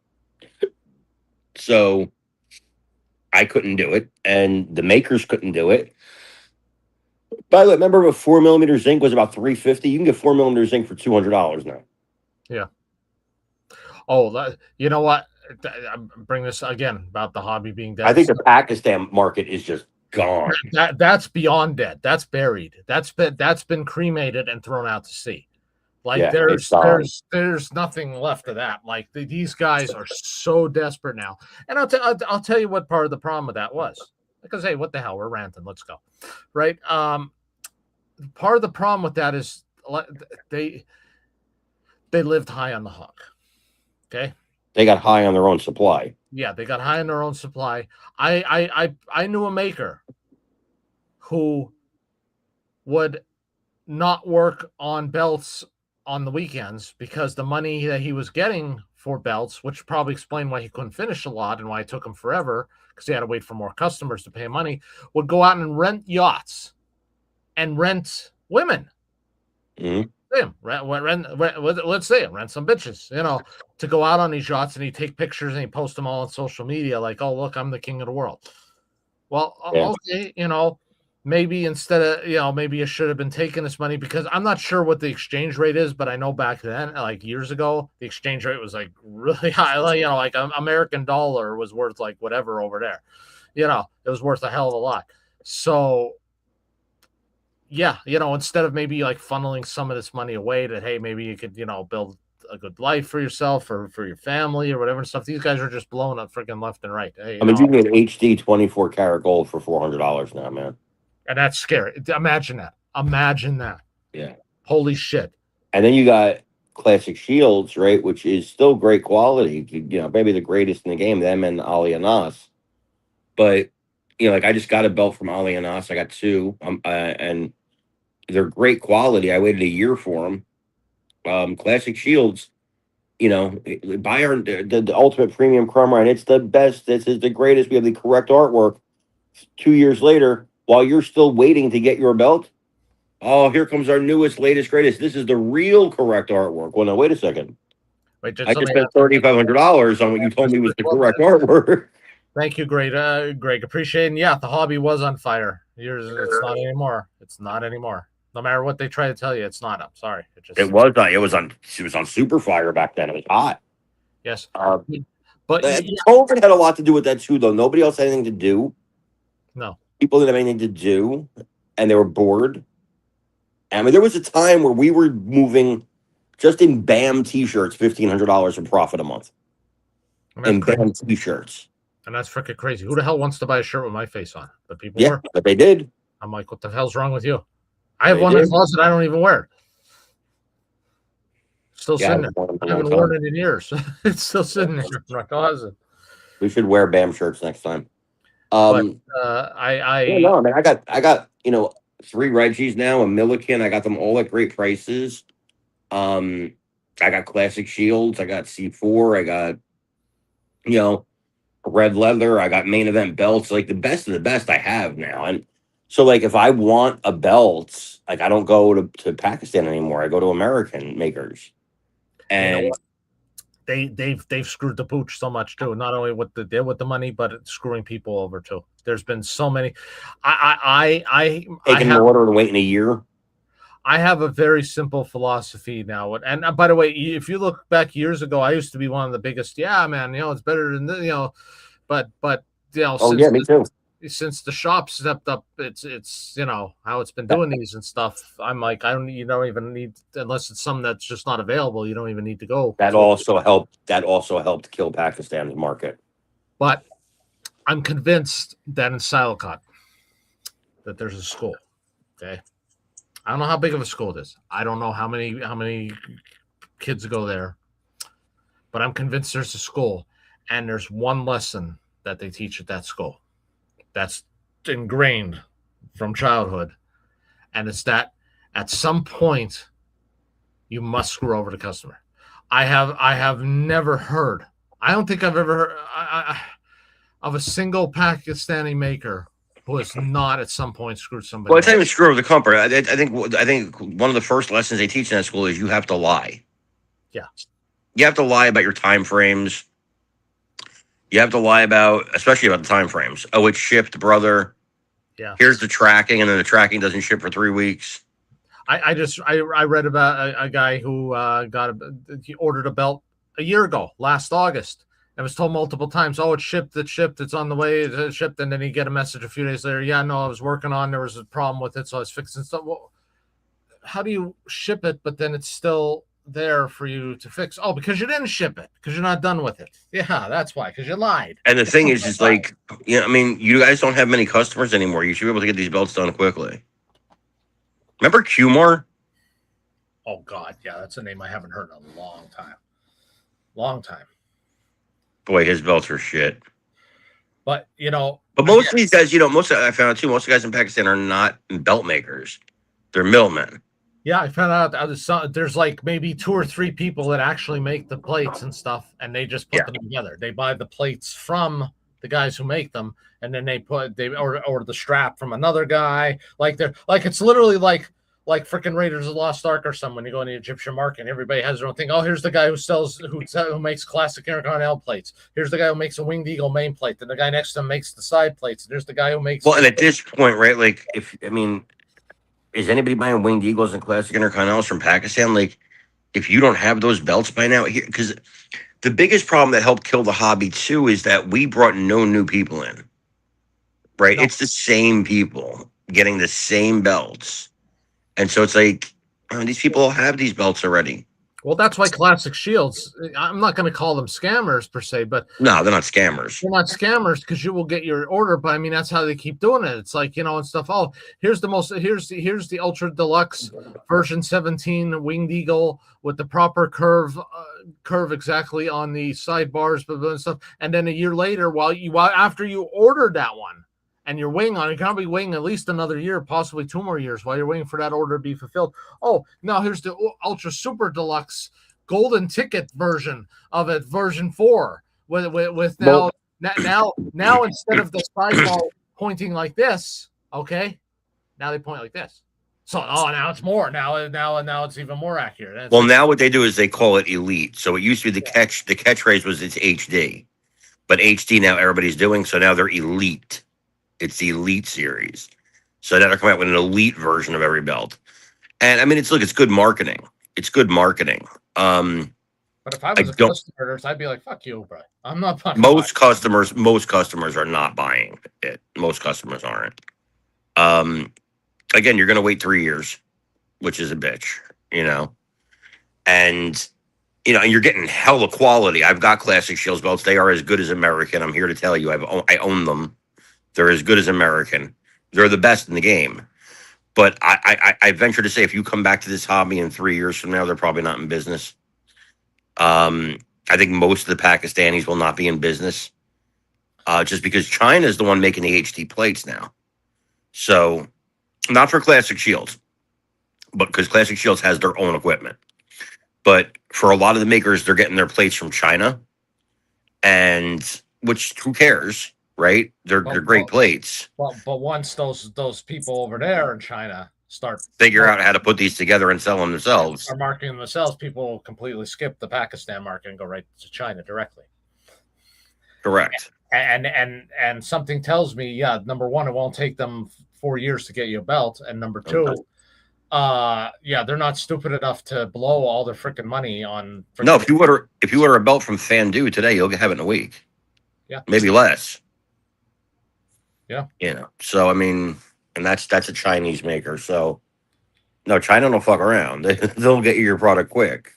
So I couldn't do it, and the makers couldn't do it. By the way, remember when 4 millimeter zinc was about $350? You can get 4 millimeter zinc for $200 now. yeah. Oh, you know what? I bring this again about the hobby being I dead. think the Pakistan market is just gone. That's beyond dead. That's buried. That's been cremated and thrown out to sea. Like Yeah, it's gone. there's nothing left of that. Like these guys are so desperate now. And I'll tell you what part of the problem with that was. Because hey, what the hell? We're ranting. Let's go. Right. Part of the problem with that is they they lived high on the hook. Okay. They got high on their own supply. Yeah, they got high on their own supply. I knew a maker who would not work on belts on the weekends because the money that he was getting for belts, which probably explained why he couldn't finish a lot and why it took him forever because he had to wait for more customers to pay money, would go out and rent yachts and rent women. Mm-hmm. Let's say rent some bitches, to go out on these yachts, and he'd take pictures and he'd post them all on social media like, oh, look, I'm the king of the world. Well, Yeah. okay, maybe instead of, maybe you should have been taking this money because I'm not sure what the exchange rate is, but I know back then, like years ago, the exchange rate was like really high. Like an American dollar was worth like whatever over there. It was worth a hell of a lot. So, yeah, instead of maybe like funneling some of this money away that, hey, maybe you could, build a good life for yourself or for your family or whatever stuff, these guys are just blowing up freaking left and right. Hey, I mean, you can get HD 24 karat gold for $400 now, man. and that's scary. Imagine that. Imagine that. Yeah. Holy shit. And then you got Classic Shields, right, which is still great quality. Maybe the greatest in the game, them and Ali Anas. But, like I just got a belt from Ali Anas. I got two, and they're great quality. I waited a year for them. Classic Shields, buy the Ultimate Premium Crummer, and it's the best. This is the greatest. We have the correct artwork. 2 years later, while you're still waiting to get your belt, oh, here comes our newest, latest, greatest. This is the real correct artwork. Well, now wait a second. Wait, I just spent $3,500 on what you told me was the correct artwork. Thank you, Greg. Greg, appreciate it. And yeah, the hobby was on fire. It's not anymore. It's not anymore. No matter what they try to tell you, it's not. I'm sorry. It was on. It was on super fire back then. It was hot. Yes. But COVID had a lot to do with that too, though. Nobody else had anything to do. No. People didn't have anything to do, and they were bored. I mean, there was a time where we were moving just in BAM t-shirts, $1,500 in profit a month. In BAM t-shirts. And that's freaking crazy. Who the hell wants to buy a shirt with my face on? But people were. But they did. I'm like, what the hell's wrong with you? I have one in the closet I don't even wear. Still sitting there. I haven't worn it in years. It's still sitting there in my closet. We should wear BAM shirts next time. I no, man, I got 3 Reggies now, a Milliken. I got them all at great prices. I got Classic Shields. I got C4. I got red leather. I got Main Event belts. Like the best of the best I have now. And so like if I want a belt, like I don't go to Pakistan anymore. I go to American makers. And they've screwed the pooch so much too. Not only what they did with the money, but it's screwing people over too. There's been so many. I Taking an have order and waiting a year. I have a very simple philosophy now. And by the way, if you look back years ago, I used to be one of the biggest. Yeah, man, it's better than but Oh yeah, me too. since the shop stepped up, it's how it's been doing these and stuff. I'm like, you don't even need, unless it's something that's just not available. You don't even need to go. That also helped. That also helped kill Pakistan's market. But I'm convinced that in Silicon that there's a school. Okay. I don't know how big of a school it is. I don't know how many kids go there, but I'm convinced there's a school, and there's one lesson that they teach at that school that's ingrained from childhood, and it's that at some point you must screw over the customer. I have never heard. I don't think I've ever heard of a single Pakistani maker who has not at some point screwed somebody. Well, it's not even screw over the company. I think one of the first lessons they teach in that school is you have to lie. Yeah, you have to lie about your time frames. You have to lie especially about the time frames. Oh, it's shipped, brother. Yeah. Here's the tracking, and then the tracking doesn't ship for 3 weeks. I read about a guy who he ordered a belt a year ago, last August, and was told multiple times, "Oh, it's shipped, it's on the way, it's shipped," and then he get a message a few days later, "Yeah, no, I was working on, there was a problem with it, so I was fixing stuff." Well, how do you ship it, but then it's still there for you to fix? Oh, because you didn't ship it, because you're not done with it. Yeah, that's why, because you lied. And the thing is like, I mean, you guys don't have many customers anymore. You should be able to get these belts done quickly. Remember Qmar? Oh God, yeah, that's a name I haven't heard in a long time. Boy, his belts are shit. But but most of these guys, I found out too, most of the guys in Pakistan are not belt makers; they're middlemen. Yeah, I found out there's like maybe 2 or 3 people that actually make the plates and stuff, and they just put them together. They buy the plates from the guys who make them, and then they order the strap from another guy. Like it's literally like freaking Raiders of the Lost Ark or something. When you go in the Egyptian market, and everybody has their own thing. Oh, here's the guy who makes classic Intercontinental plates. Here's the guy who makes a Winged Eagle main plate. Then the guy next to him makes the side plates. And there's the guy who makes. Well, and at this point, right? Like, is anybody buying Winged Eagles and classic Intercontinentals from Pakistan? Like, if you don't have those belts by now, here, because the biggest problem that helped kill the hobby too is that we brought no new people in. Right? No. It's the same people getting the same belts. And so it's like, these people have these belts already. Well, that's why Classic Shields, I'm not going to call them scammers per se, but no, they're not scammers. They're not scammers because you will get your order. But I mean, that's how they keep doing it. It's like, and stuff. Oh, here's the Ultra Deluxe version 17 Winged Eagle with the proper curve exactly on the sidebars and stuff. And then a year later, after you ordered that one, and you're waiting on it, you're going to be waiting at least another year, possibly 2 more years while you're waiting for that order to be fulfilled. Oh, now here's the Ultra Super Deluxe golden ticket version of it, version 4, with now instead of the sideball pointing like this, okay, now they point like this. So now it's more. Now it's even more accurate. Well, now what they do is they call it Elite. So it used to be the catchphrase was it's HD, but HD now everybody's doing. So now they're Elite. It's the Elite series. So now they're coming out with an Elite version of every belt. And I mean, it's good marketing. It's good marketing. But if I was a customer, I'd be like, fuck you, bro. I'm not buying most customers are not buying it. Most customers aren't. Again, you're gonna wait 3 years, which is a bitch, And and you're getting hella quality. I've got Classic Shields belts. They are as good as American. I'm here to tell you, I own them. They're as good as American. They're the best in the game. But I venture to say if you come back to this hobby in 3 years from now, they're probably not in business. I think most of the Pakistanis will not be in business just because China is the one making the HD plates now. So not for Classic Shields, but because Classic Shields has their own equipment. But for a lot of the makers, they're getting their plates from China, and which who cares? Right? They're great plates. But once those people over there in China start figure out how to put these together and sell them themselves. Are marketing themselves, people completely skip the Pakistan market and go right to China directly. Correct. And something tells me, yeah, number one, it won't take them 4 years to get you a belt, and number two, yeah, they're not stupid enough to blow all their freaking money on. No, if you order a belt from Fandu today, you'll have it in a week. Yeah, maybe less. Yeah, you know. So I mean, and that's a Chinese maker. So no, China don't fuck around. They'll get you your product quick.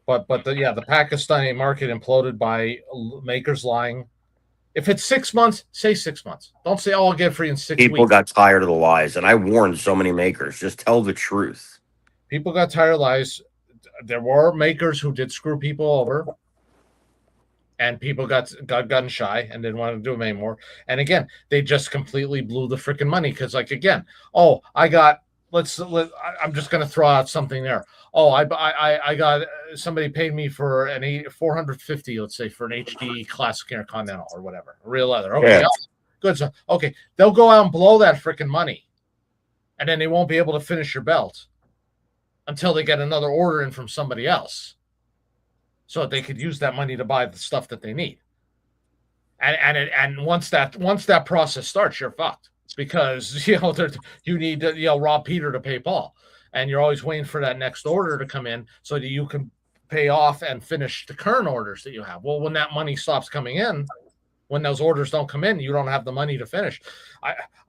But the Pakistani market imploded by makers lying. If it's 6 months, say 6 months. Don't say, "Oh, I'll get free in 6 weeks." People got tired of the lies, and I warned so many makers: just tell the truth. People got tired of lies. There were makers who did screw people over, and people got gun shy and didn't want to do them anymore. And again, they just completely blew the freaking money because, like, again, oh, I'm just going to throw out something there. Oh, I got somebody paid me for an 450, let's say, for an HD Classic Intercontinental or whatever, real leather. Okay, yeah. Good. So, okay, they'll go out and blow that freaking money, and then they won't be able to finish your belt until they get another order in from somebody else, so they could use that money to buy the stuff that they need. And once that process starts, you're fucked, because you need to rob Peter to pay Paul, and you're always waiting for that next order to come in so that you can pay off and finish the current orders that you have. Well, when that money stops coming in, when those orders don't come in, you don't have the money to finish.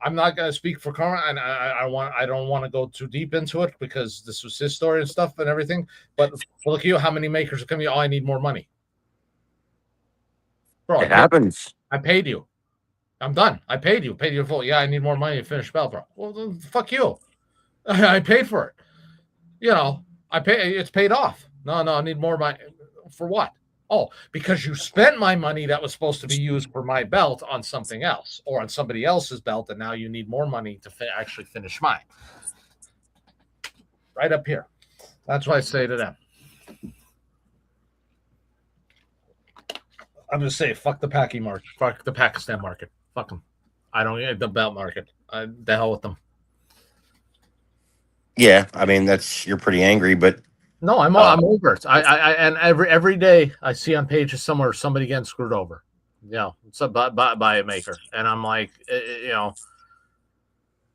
I'm not going to speak for Karma, and I don't want to go too deep into it because this was his story and stuff and everything. But look at you, how many makers are coming? Oh, I need more money, bro. It happens. I paid you. I'm done. I paid you. Paid you full. Yeah, I need more money to finish belt, bro. Well, then, fuck you. I paid for it. I pay. It's paid off. No, I need more money. For what? Oh, because you spent my money that was supposed to be used for my belt on something else or on somebody else's belt, and now you need more money to actually finish mine. Right up here. That's what I say to them. I'm going to say, fuck the market. Fuck the Pakistan market. Fuck them. I don't get the belt market. The hell with them. Yeah, I mean, you're pretty angry, but no, I'm over it. And every day I see on pages somewhere somebody getting screwed over, by a maker, and I'm like,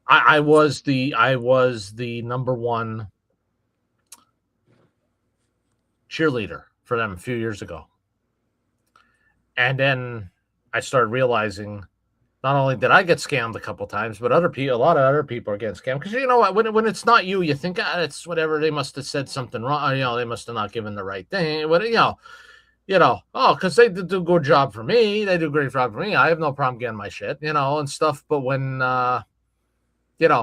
I was the number one cheerleader for them a few years ago, and then I started realizing not only did I get scammed a couple times, but a lot of other people are getting scammed. Because you know what, when it's not you, you think it's whatever. They must have said something wrong. They must have not given the right thing. But because they do a good job for me, they do a great job for me. I have no problem getting my shit, and stuff. But when it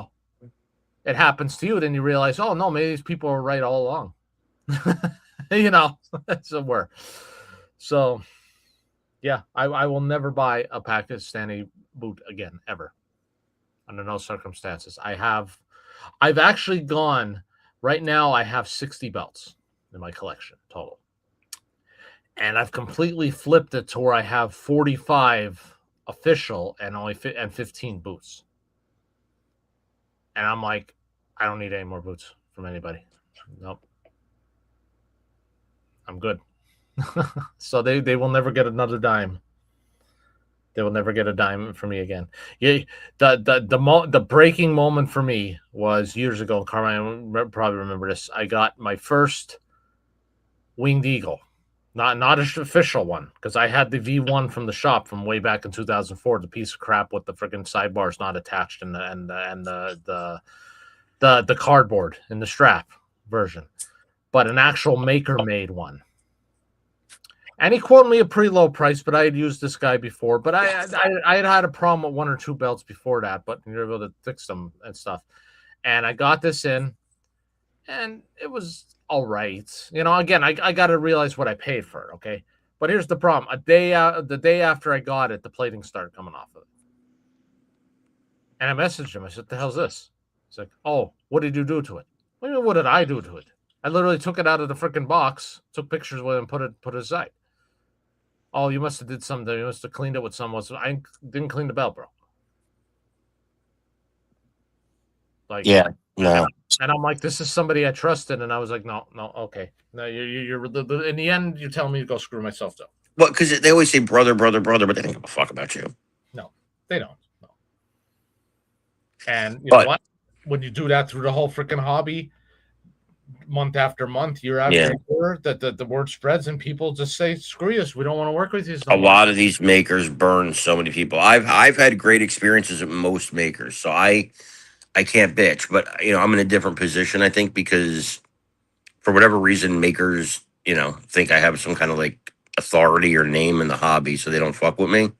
happens to you, then you realize, oh no, maybe these people are right all along. So yeah, I will never buy a Pakistani boot again, ever, under no circumstances. I've actually gone, right now I have 60 belts in my collection total, and I've completely flipped it to where I have 45 official and 15 boots, and I'm like, I don't need any more boots from anybody. Nope, I'm good. So they will never get another dime. They will never get a dime from me again. Yeah, the breaking moment for me was years ago. Carmine probably remember this. I got my first winged eagle, not an official one, because I had the V1 from the shop from way back in 2004. The piece of crap with the freaking sidebars not attached and the cardboard in the strap version, but an actual maker made one. And he quoted me a pretty low price, but I had used this guy before. But I had a problem with one or two belts before that, but you're able to fix them and stuff. And I got this in, and it was all right. Again, I got to realize what I paid for it, okay? But here's the problem. The day after I got it, the plating started coming off of it. And I messaged him. I said, the hell's this? He's like, oh, what did you do to it? What do you mean, what did I do to it? I literally took it out of the freaking box, took pictures with it, and put it aside. Oh, you must have did something. You must have cleaned it with someone. So I didn't clean the belt, bro. Like, Yeah, and, no. and I'm like, this is somebody I trusted, and I was like, no, no, okay, no, you're in the end, you're telling me to go screw myself though. Well, because they always say brother, brother, brother, but they don't give a fuck about you. No, they don't. No. And you know But what? When you do that through the whole freaking hobby, month after month, year yeah, after year, that the word spreads and people just say, "Screw you, we don't want to work with you a no more." lot of these makers burn so many people. I've had great experiences with most makers, so I can't bitch. But I'm in a different position, I think, because for whatever reason, makers think I have some kind of like authority or name in the hobby, so they don't fuck with me.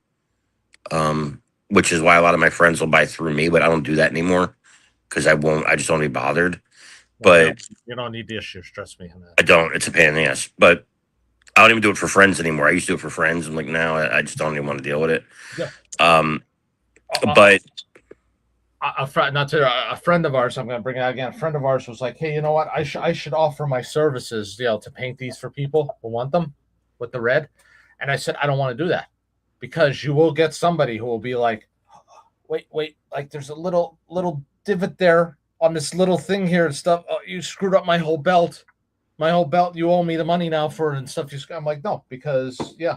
Which is why a lot of my friends will buy through me, but I don't do that anymore because I won't. I just don't be bothered. Well, But you don't need the issues. Trust me on that. I don't. It's a pain in the ass. But I don't even do it for friends anymore. I used to do it for friends. I'm like, now I just don't even want to deal with it. Yeah. Um, A, but a friend, not to a friend of ours. I'm going to bring it out again. A friend of ours was like, "Hey, you know what? I should offer my services, to paint these for people who want them with the red." And I said, "I don't want to do that because you will get somebody who will be like, wait, like there's a little divot there on this little thing here and stuff. Oh, you screwed up my whole belt. My whole belt. You owe me the money now for it and stuff." I'm like, no, because yeah,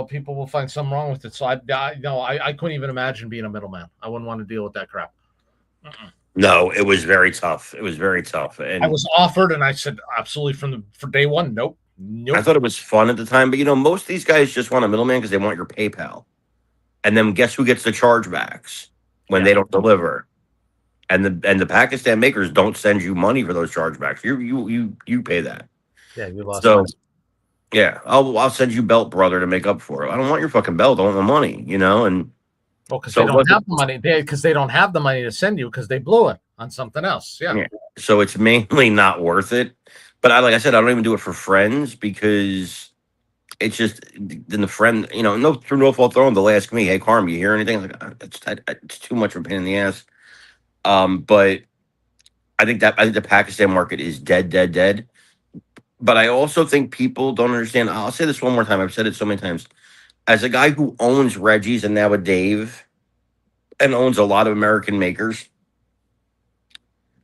people will find something wrong with it. So I couldn't even imagine being a middleman. I wouldn't want to deal with that crap. no, it was very tough. It was very tough, I and was offered, and I said absolutely for day one, nope, I nope. thought it was fun at the time. But most of these guys just want a middleman because they want your PayPal, and then guess who gets the chargebacks when Yeah, they don't deliver? And the Pakistan makers don't send you money for those chargebacks. You pay that. yeah, you lost So money. yeah, I'll send you belt brother to make up for it. I don't want your fucking belt. I want the money. And Well, because so they it don't wasn't. have the money. Because they don't have the money to send you because they blew it on something else. Yeah. Yeah. So it's mainly not worth it. But like I said, I don't even do it for friends because it's just then the friend, no through no fault throwing, they'll ask me, "Hey, Carm, you hear anything?" I'm like, it's too much of a pain in the ass. But I think the Pakistan market is dead, dead, dead. But I also think people don't understand. I'll say this one more time. I've said it so many times. As a guy who owns Reggie's and now a Dave and owns a lot of American makers,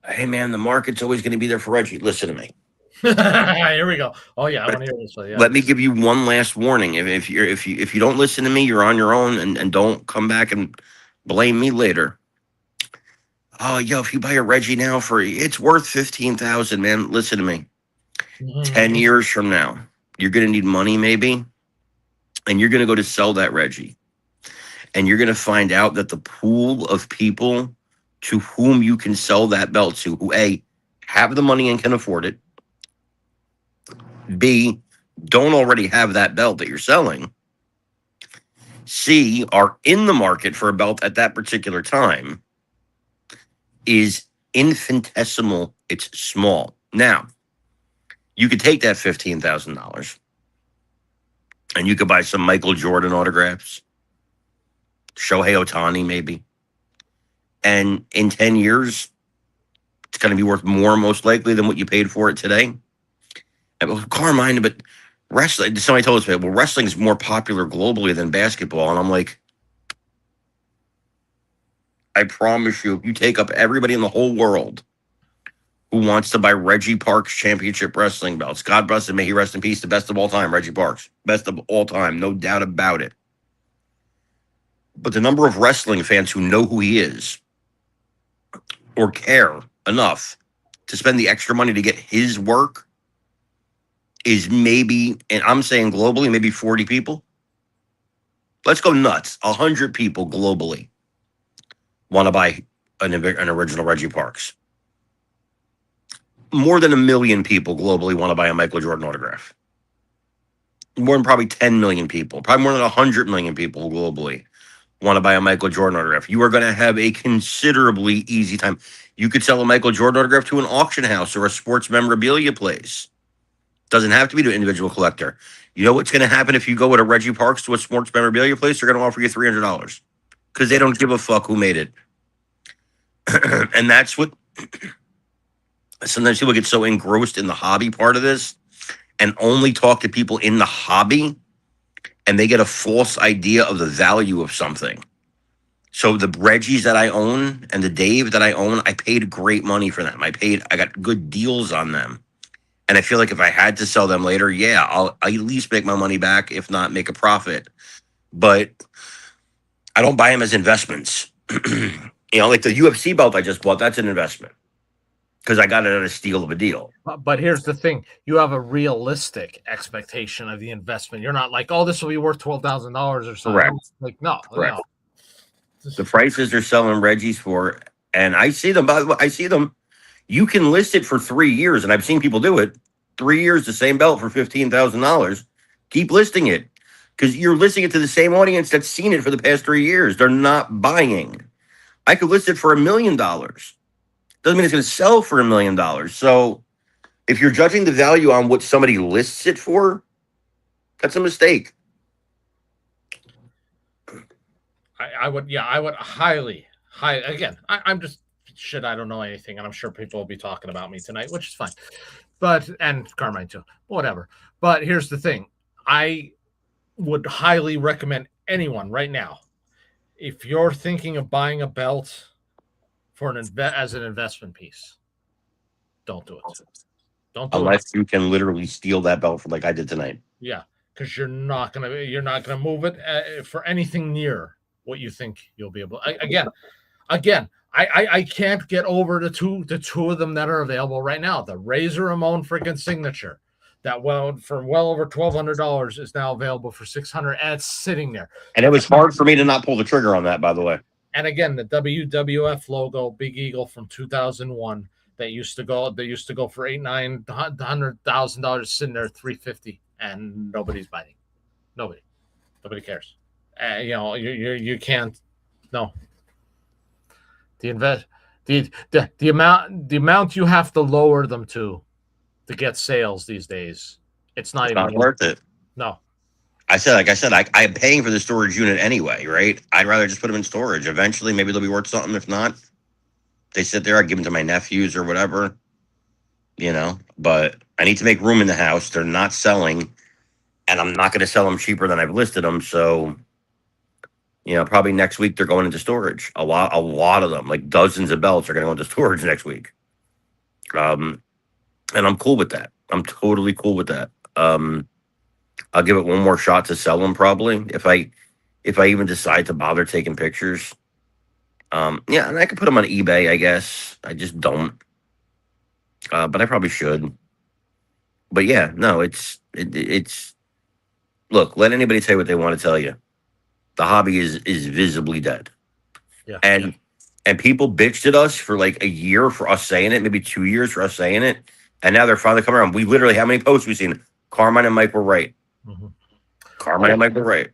hey man, the market's always going to be there for Reggie. Listen to me. Here we go. Oh yeah, I want to hear this one. Yeah. Let me give you one last warning. If you don't listen to me, you're on your own, and don't come back and blame me later. Oh, yo, if you buy a Reggie now it's worth 15,000, man. Listen to me. Mm-hmm. 10 years from now, you're gonna need money, maybe, and you're gonna go to sell that Reggie, and you're gonna find out that the pool of people to whom you can sell that belt to, who A, have the money and can afford it, B, don't already have that belt that you're selling, C, are in the market for a belt at that particular time, is infinitesimal. It's small. Now, you could take that $15,000 and you could buy some Michael Jordan autographs, Shohei Ohtani, maybe. And in 10 years, it's going to be worth more, most likely, than what you paid for it today. Carmine, but wrestling, somebody told us, well, wrestling is more popular globally than basketball. And I'm like, I promise you, if you take up everybody in the whole world who wants to buy Reggie Parks championship wrestling belts, God bless him, may he rest in peace, the best of all time, Reggie Parks, best of all time, no doubt about it. But the number of wrestling fans who know who he is or care enough to spend the extra money to get his work is maybe, and I'm saying globally, maybe 40 people. Let's go nuts. 100 people globally want to buy an original Reggie Parks. More than 1 million people globally want to buy a Michael Jordan autograph. More than probably 10 million people, probably more than 100 million people globally want to buy a Michael Jordan autograph. You are going to have a considerably easy time. You could sell a Michael Jordan autograph to an auction house or a sports memorabilia place. Doesn't have to be to an individual collector. You know what's going to happen if you go with a Reggie Parks to a sports memorabilia place? They're going to offer you $300 because they don't give a fuck who made it. And that's what sometimes people get so engrossed in the hobby part of this and only talk to people in the hobby, and they get a false idea of the value of something. So the Reggies that I own and the Dave that I own, I paid great money for them. I got good deals on them. And I feel like if I had to sell them later, yeah, I'll at least make my money back, if not make a profit. But I don't buy them as investments. Like the UFC belt I just bought, that's an investment because I got it at a steal of a deal. But here's the thing: you have a realistic expectation of the investment. You're not like, oh, this will be worth $12,000 or something. Correct. Like, no, Correct. no. The prices they're selling Reggie's for, and I see them. By the way, I see them. You can list it for 3 years, and I've seen people do it. 3 years, the same belt for $15,000. Keep listing it because you're listing it to the same audience that's seen it for the past 3 years. They're not buying. I could list it for $1 million. Doesn't mean it's going to sell for $1 million. So if you're judging the value on what somebody lists it for, that's a mistake. I would highly. Again, I'm just shit. I don't know anything, and I'm sure people will be talking about me tonight, which is fine. But and Carmine too, whatever. But here's the thing: I would highly recommend anyone right now, if you're thinking of buying a belt for as an investment piece, don't do it. Don't do Unless you can literally steal that belt for like I did tonight. Yeah, because you're not gonna move it for anything near what you think you'll be able. I can't get over the two of them that are available right now. The Razor Ramon freaking signature that for well over $1,200 is now available for $600, and it's sitting there. And it was hard for me to not pull the trigger on that, by the way. And again, the WWF logo, Big Eagle from 2001, that used to go for $800,000, sitting there at $350, and nobody's biting. Nobody cares. You can't. No. The amount you have to lower them to get sales these days, it's not worth it. No. I'm paying for the storage unit anyway, right? I'd rather just put them in storage. Eventually, maybe they'll be worth something. If not, they sit there. I give them to my nephews or whatever, But I need to make room in the house. They're not selling, and I'm not going to sell them cheaper than I've listed them. So, probably next week they're going into storage. A lot of them, like dozens of belts, are going to go into storage next week. And I'm cool with that. I'm totally cool with that. I'll give it one more shot to sell them probably if I even decide to bother taking pictures. And I could put them on eBay, I guess. I just don't. But I probably should. But yeah, no, it's look, let anybody tell you what they want to tell you. The hobby is visibly dead. Yeah. And people bitched at us for like a year for us saying it, maybe 2 years for us saying it. And now they're finally coming around. We literally, how many posts we've seen? Carmine and Mike were right. Mm-hmm. Carmine and Mike were right.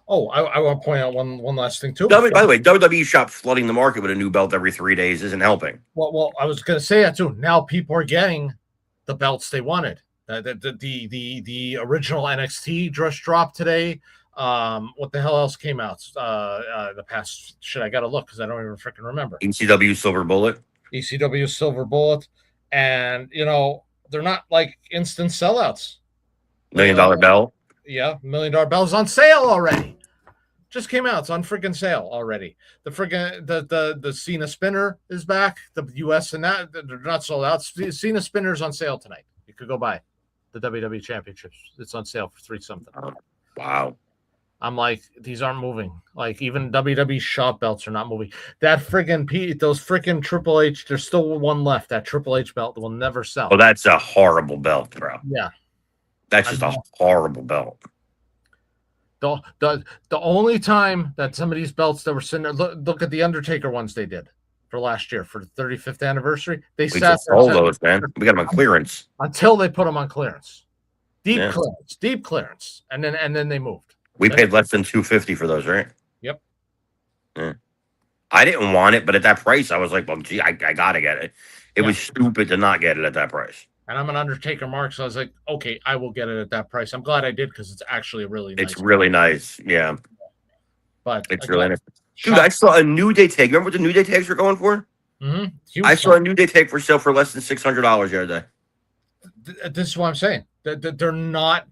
Oh, I want to point out one last thing too. By the way, WWE shop flooding the market with a new belt every 3 days isn't helping. Well, I was going to say that too. Now people are getting the belts they wanted. The original NXT just dropped today. What the hell else came out? The past shit. I got to look because I don't even freaking remember. ECW Silver Bullet. ECW Silver Bullet, and they're not like instant sellouts. $1 million belt. Yeah, $1 million belt is on sale already. Just came out. It's on freaking sale already. The freaking the Cena spinner is back. The US and that they're not sold out. Cena spinner's on sale tonight. You could go buy the WWE Championships. It's on sale for $3 something. Wow. I'm like, these aren't moving. Like even WWE shop belts are not moving. That freaking those freaking Triple H. There's still one left. That Triple H belt will never sell. Oh, that's a horrible belt, bro. Yeah, that's just a horrible belt. The only time that some of these belts that were sitting there, look at the Undertaker ones they did for last year for the 35th anniversary. They sat there. All those, man. We got them on clearance until they put them on clearance, deep clearance, and then they moved. We paid less than $250 for those, right? Yep. Yeah. I didn't want it, but at that price, I was like, well, gee, I gotta get it. It was stupid to not get it at that price. And I'm an Undertaker mark, so I was like, okay, I will get it at that price. I'm glad I did because it's actually really nice. It's really nice, yeah. But it's really nice. Dude, I saw a New Day tag. Remember what the New Day tags were going for? Mm-hmm. I saw a New Day tag for sale for less than $600 the other day. This is what I'm saying. They're not.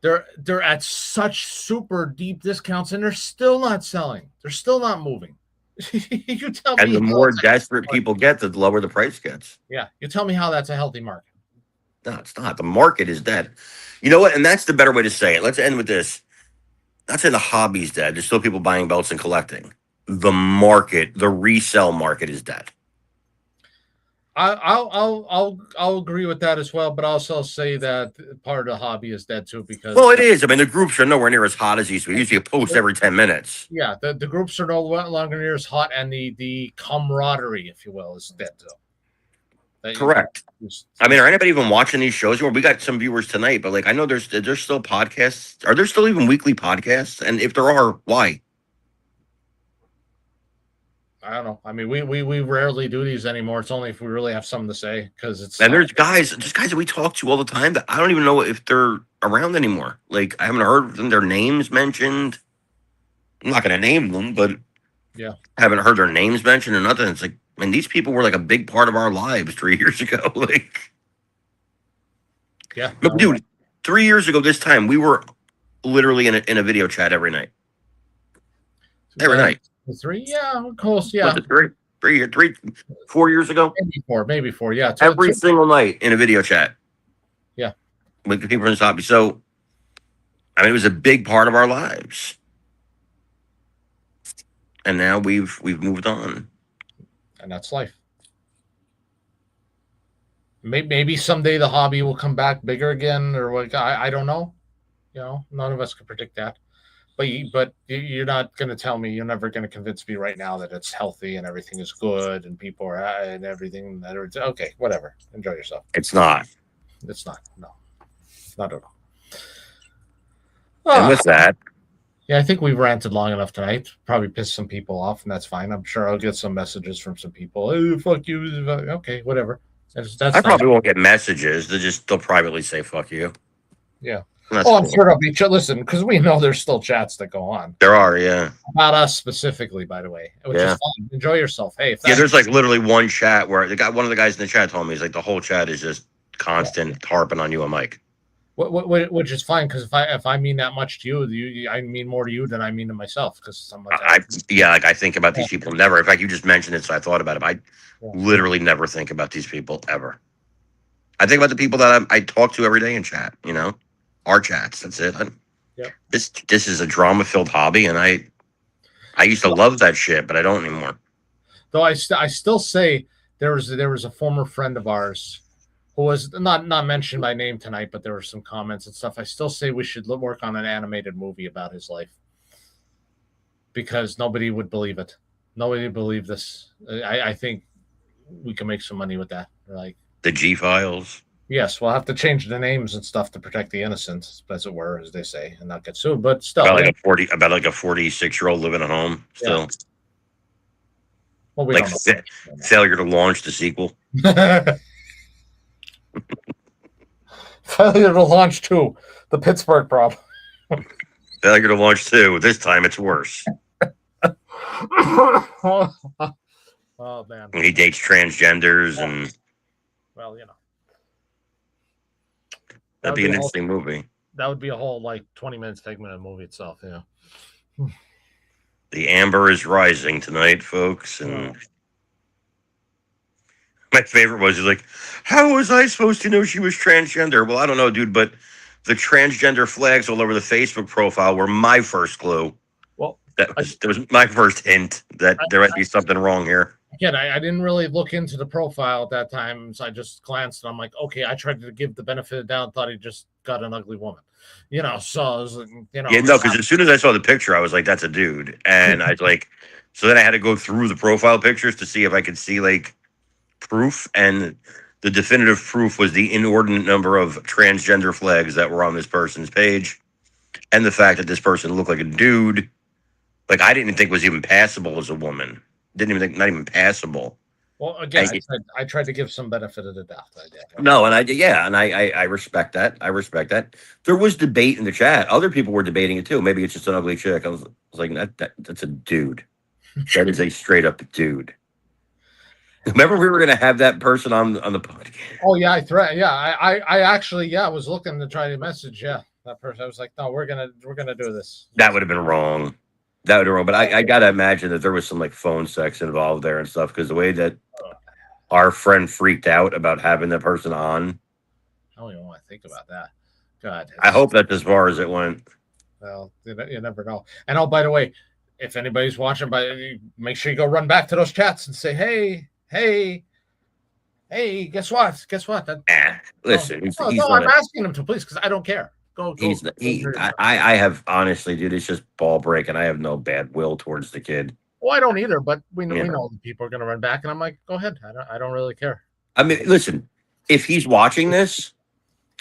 They're at such super deep discounts, and they're still not selling. They're still not moving. You tell And me the how more that's a healthy desperate market. people get, the lower the price gets. Yeah, you tell me how that's a healthy market. No, it's not. The market is dead. You know what? And that's the better way to say it. Let's end with this. Not saying the hobby's dead. There's still people buying belts and collecting. The market, the resale market is dead. I'll agree with that as well, but also say that part of the hobby is dead too Well, because it is. I mean, the groups are nowhere near as hot as these. We usually post every 10 minutes. yeah, the groups are no longer near as hot, and the camaraderie, if you will, is dead too. Correct. I mean, are anybody even watching these shows? We got some viewers tonight, but like I know there's still podcasts. Are there still even weekly podcasts? And if there are, why? I don't know. I mean, we rarely do these anymore. It's only if we really have something to say because it's And there's guys that we talk to all the time that I don't even know if they're around anymore. Like I haven't heard them, their names mentioned. I'm not going to name them, but yeah, I haven't heard their names mentioned or nothing. It's like, I mean, these people were like a big part of our lives 3 years ago. Like, yeah, but dude, 3 years ago this time we were literally in a video chat every night. Every night. 3, yeah, close, yeah. Was it 4 years ago? Maybe four, yeah. Every single night in a video chat. Yeah. With the people in this hobby. So, I mean, it was a big part of our lives. And now we've moved on. And that's life. Maybe someday the hobby will come back bigger again, or what? I don't know. You know, none of us can predict that. But you're not going to tell me. You're never going to convince me right now that it's healthy and everything is good and people are and everything. That are, okay, whatever. Enjoy yourself. It's not. It's not. No, not at all. And with that, yeah, I think we've ranted long enough tonight. Probably pissed some people off, and that's fine. I'm sure I'll get some messages from some people. Oh, fuck you. Okay, whatever. That's I probably won't get messages. They'll privately say "fuck you." Yeah. That's I'm sure there'll be. Listen, because we know there's still chats that go on. There are, yeah. About us specifically, by the way, which is fine. Enjoy yourself. Hey, there's like literally one chat where one of the guys in the chat told me he's like the whole chat is just constant harping on you and Mike. Which is fine because if I mean that much to you, I mean more to you than I mean to myself. Because I think about these people never. In fact, you just mentioned it, so I thought about it. I literally never think about these people ever. I think about the people that I talk to every day in chat. You know, our chats. That's it. This is a drama-filled hobby, and I used to love that shit, but I don't anymore. Though I still say there was a former friend of ours who was not mentioned by name tonight, but there were some comments and stuff. I still say we should work on an animated movie about his life because nobody would believe it. Nobody would believe this. I think we can make some money with that. Like the G-Files. Yes, we'll have to change the names and stuff to protect the innocent, as it were, as they say, and not get sued. But still, about like a 46-year-old living at home. Still, yeah. Well, we like failure to launch the sequel. Failure to launch 2, the Pittsburgh problem. Failure to launch 2. This time it's worse. Oh man. He dates transgenders and. Well, you know. That'd be an interesting movie. That would be a whole 20-minute segment of the movie itself. Yeah. The amber is rising tonight, folks, and. My favorite was he's like, how was I supposed to know she was transgender? Well, I don't know, dude, but the transgender flags all over the Facebook profile were my first clue. Well, that was my first hint that there might be something wrong here. Again, I didn't really look into the profile at that time, so I just glanced and I'm like, okay, I tried to give the benefit of the doubt, thought he just got an ugly woman. So I was like, Yeah, no, because as soon as I saw the picture, I was like, that's a dude. And I like, so then I had to go through the profile pictures to see if I could see proof, and the definitive proof was the inordinate number of transgender flags that were on this person's page, and the fact that this person looked like a dude. Like I didn't think was even passable as a woman. Didn't even think, not even passable. Well, again, I tried to give some benefit of the doubt. I did. No, and I respect that. I respect that. There was debate in the chat. Other people were debating it too. Maybe it's just an ugly chick. I was like, that's a dude. That is a straight up dude. Remember, we were going to have that person on the podcast. Oh yeah, I actually was looking to try to message that person. I was like, no, we're gonna do this. That would have been wrong. That would wrong, but I gotta imagine that there was some like phone sex involved there and stuff because the way that our friend freaked out about having that person on. I don't even want to think about that. God, I it's hope that's as far as it went. well, you never know. And oh, by the way, if anybody's watching, make sure you go run back to those chats and say, "Hey, hey, hey, guess what? Guess what?" No, Listen, he's no, not I'm a asking them to please because I don't care. Go, go, he's not, go. he I have honestly, dude, it's just ball breaking. I have no bad will towards the kid. Well, I don't either, but You we know, know the people are going to run back, and I'm like, go ahead. I don't really care. I mean, listen, if he's watching this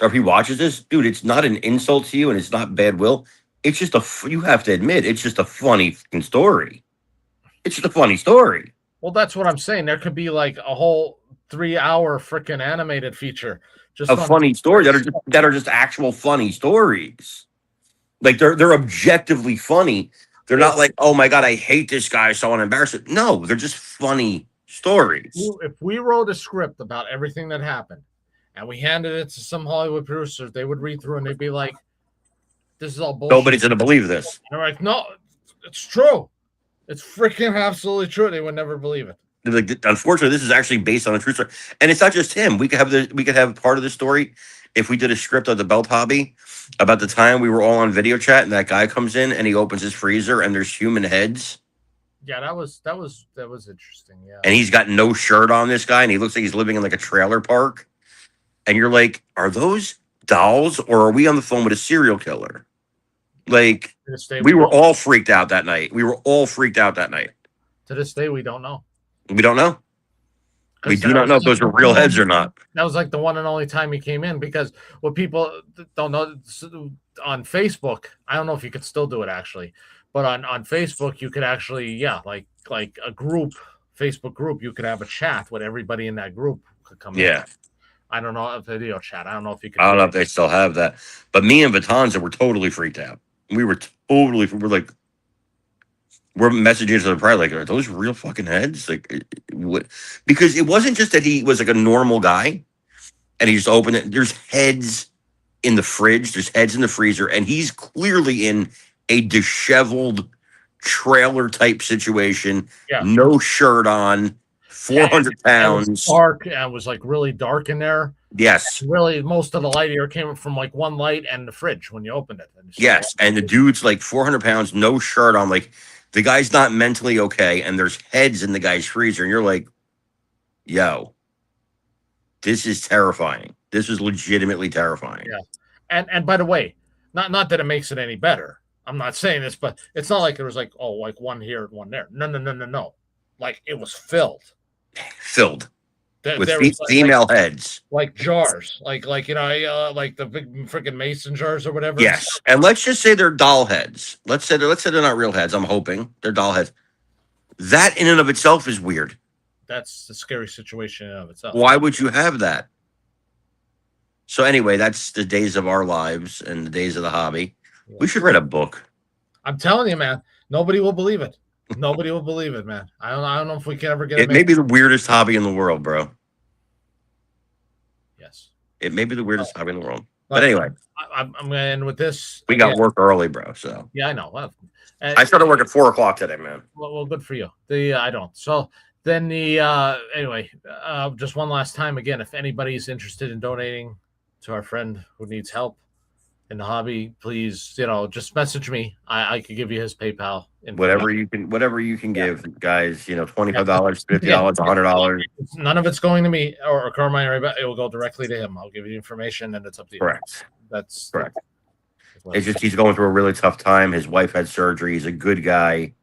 or if he watches this, dude, it's not an insult to you and it's not bad will. It's just you have to admit, it's just a funny fucking story. It's just a funny story. Well, that's what I'm saying. There could be like a whole 3 hour freaking animated feature A just on funny story that are just actual funny stories. Like they're objectively funny. They're not like, oh my god, I hate this guy, so I want to embarrass it. No, they're just funny stories. if we wrote a script about everything that happened and we handed it to some Hollywood producers, they would read through and they'd be like, "This is all bullshit." Nobody's gonna believe this. And they're like, "No, it's true. It's freaking absolutely true." They would never believe it. Like, unfortunately, this is actually based on a true story, and it's not just him. We could have part of the story if we did a script of the belt hobby about the time we were all on video chat and that guy comes in and he opens his freezer and there's human heads Yeah, that was interesting. Yeah. and he's got no shirt on, this guy, and he looks like he's living in like a trailer park, and you're like, are those dolls or are we on the phone with a serial killer? Like, To this day, we we were don't. all freaked out that night. We were all freaked out that night. To this day, we don't know. We don't know. We 'Cause do not know if those are real heads or not. That was like the one and only time he came in because what people don't know on Facebook, I don't know if you could still do it actually, but on Facebook you could actually, yeah, like a group, Facebook group, you could have a chat with everybody in that group could come in. Yeah. I don't know, a video chat. I don't know if you could. I don't know if they still have that. But me and Vatanza were totally freaked out. We're like, we're messaging to the pride, like, are those real fucking heads? Like, what? Because it wasn't just that he was like a normal guy and he just opened it. There's heads in the fridge, there's heads in the freezer, and he's clearly in a disheveled trailer type situation, Yeah. no shirt on, 400 pounds. Dark, and it was like really dark in there. Yes. Really, most of the light here came from like one light and the fridge when you opened it. Yes. And the dude's like 400 pounds, no shirt on. Like, the guy's not mentally okay, and there's heads in the guy's freezer, and you're like, yo, this is terrifying. This is legitimately terrifying. Yeah. And by the way, not that it makes it any better. I'm not saying this, but it's not like there was like, oh, like one here and one there. No. Like it was filled. Filled with There was female heads. Like jars. Like like the big freaking mason jars or whatever. Yes. And let's just say they're doll heads. Let's say they're not real heads. I'm hoping they're doll heads. That in and of itself is weird. That's a scary situation in and of itself. Why would you have that? So anyway, that's the days of our lives and the days of the hobby. Yeah. We should write a book. I'm telling you, man. Nobody will believe it. Nobody will believe it, man. I don't know if we can ever get it. May be the weirdest hobby in the world, bro. Yes. It may be the weirdest hobby in the world. But anyway, I'm going to end with this. We got work early, bro. So yeah, I know. Well, I started work at 4:00 today, man. Well, good for you. I don't. So then anyway, just one last time again, if anybody's interested in donating to our friend who needs help in the hobby, please, just message me. I could give you his PayPal. Whatever you can give, guys. $25, $50, $100. None of it's going to me or Carmine. It will go directly to him. I'll give you the information, and it's up to you. Correct. That's correct. It's just he's going through a really tough time. His wife had surgery. He's a good guy.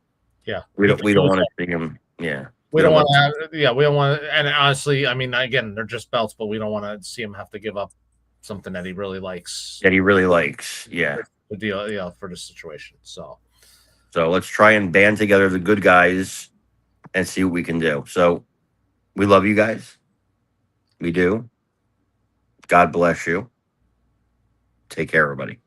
Yeah. We don't want to see him. Yeah. We don't want to. We don't want to. And honestly, I mean, again, they're just belts, but we don't want to see him have to give up something that he really likes. That he really likes. Yeah. The deal, for the situation. So let's try and band together the good guys and see what we can do. So we love you guys. We do. God bless you. Take care, everybody.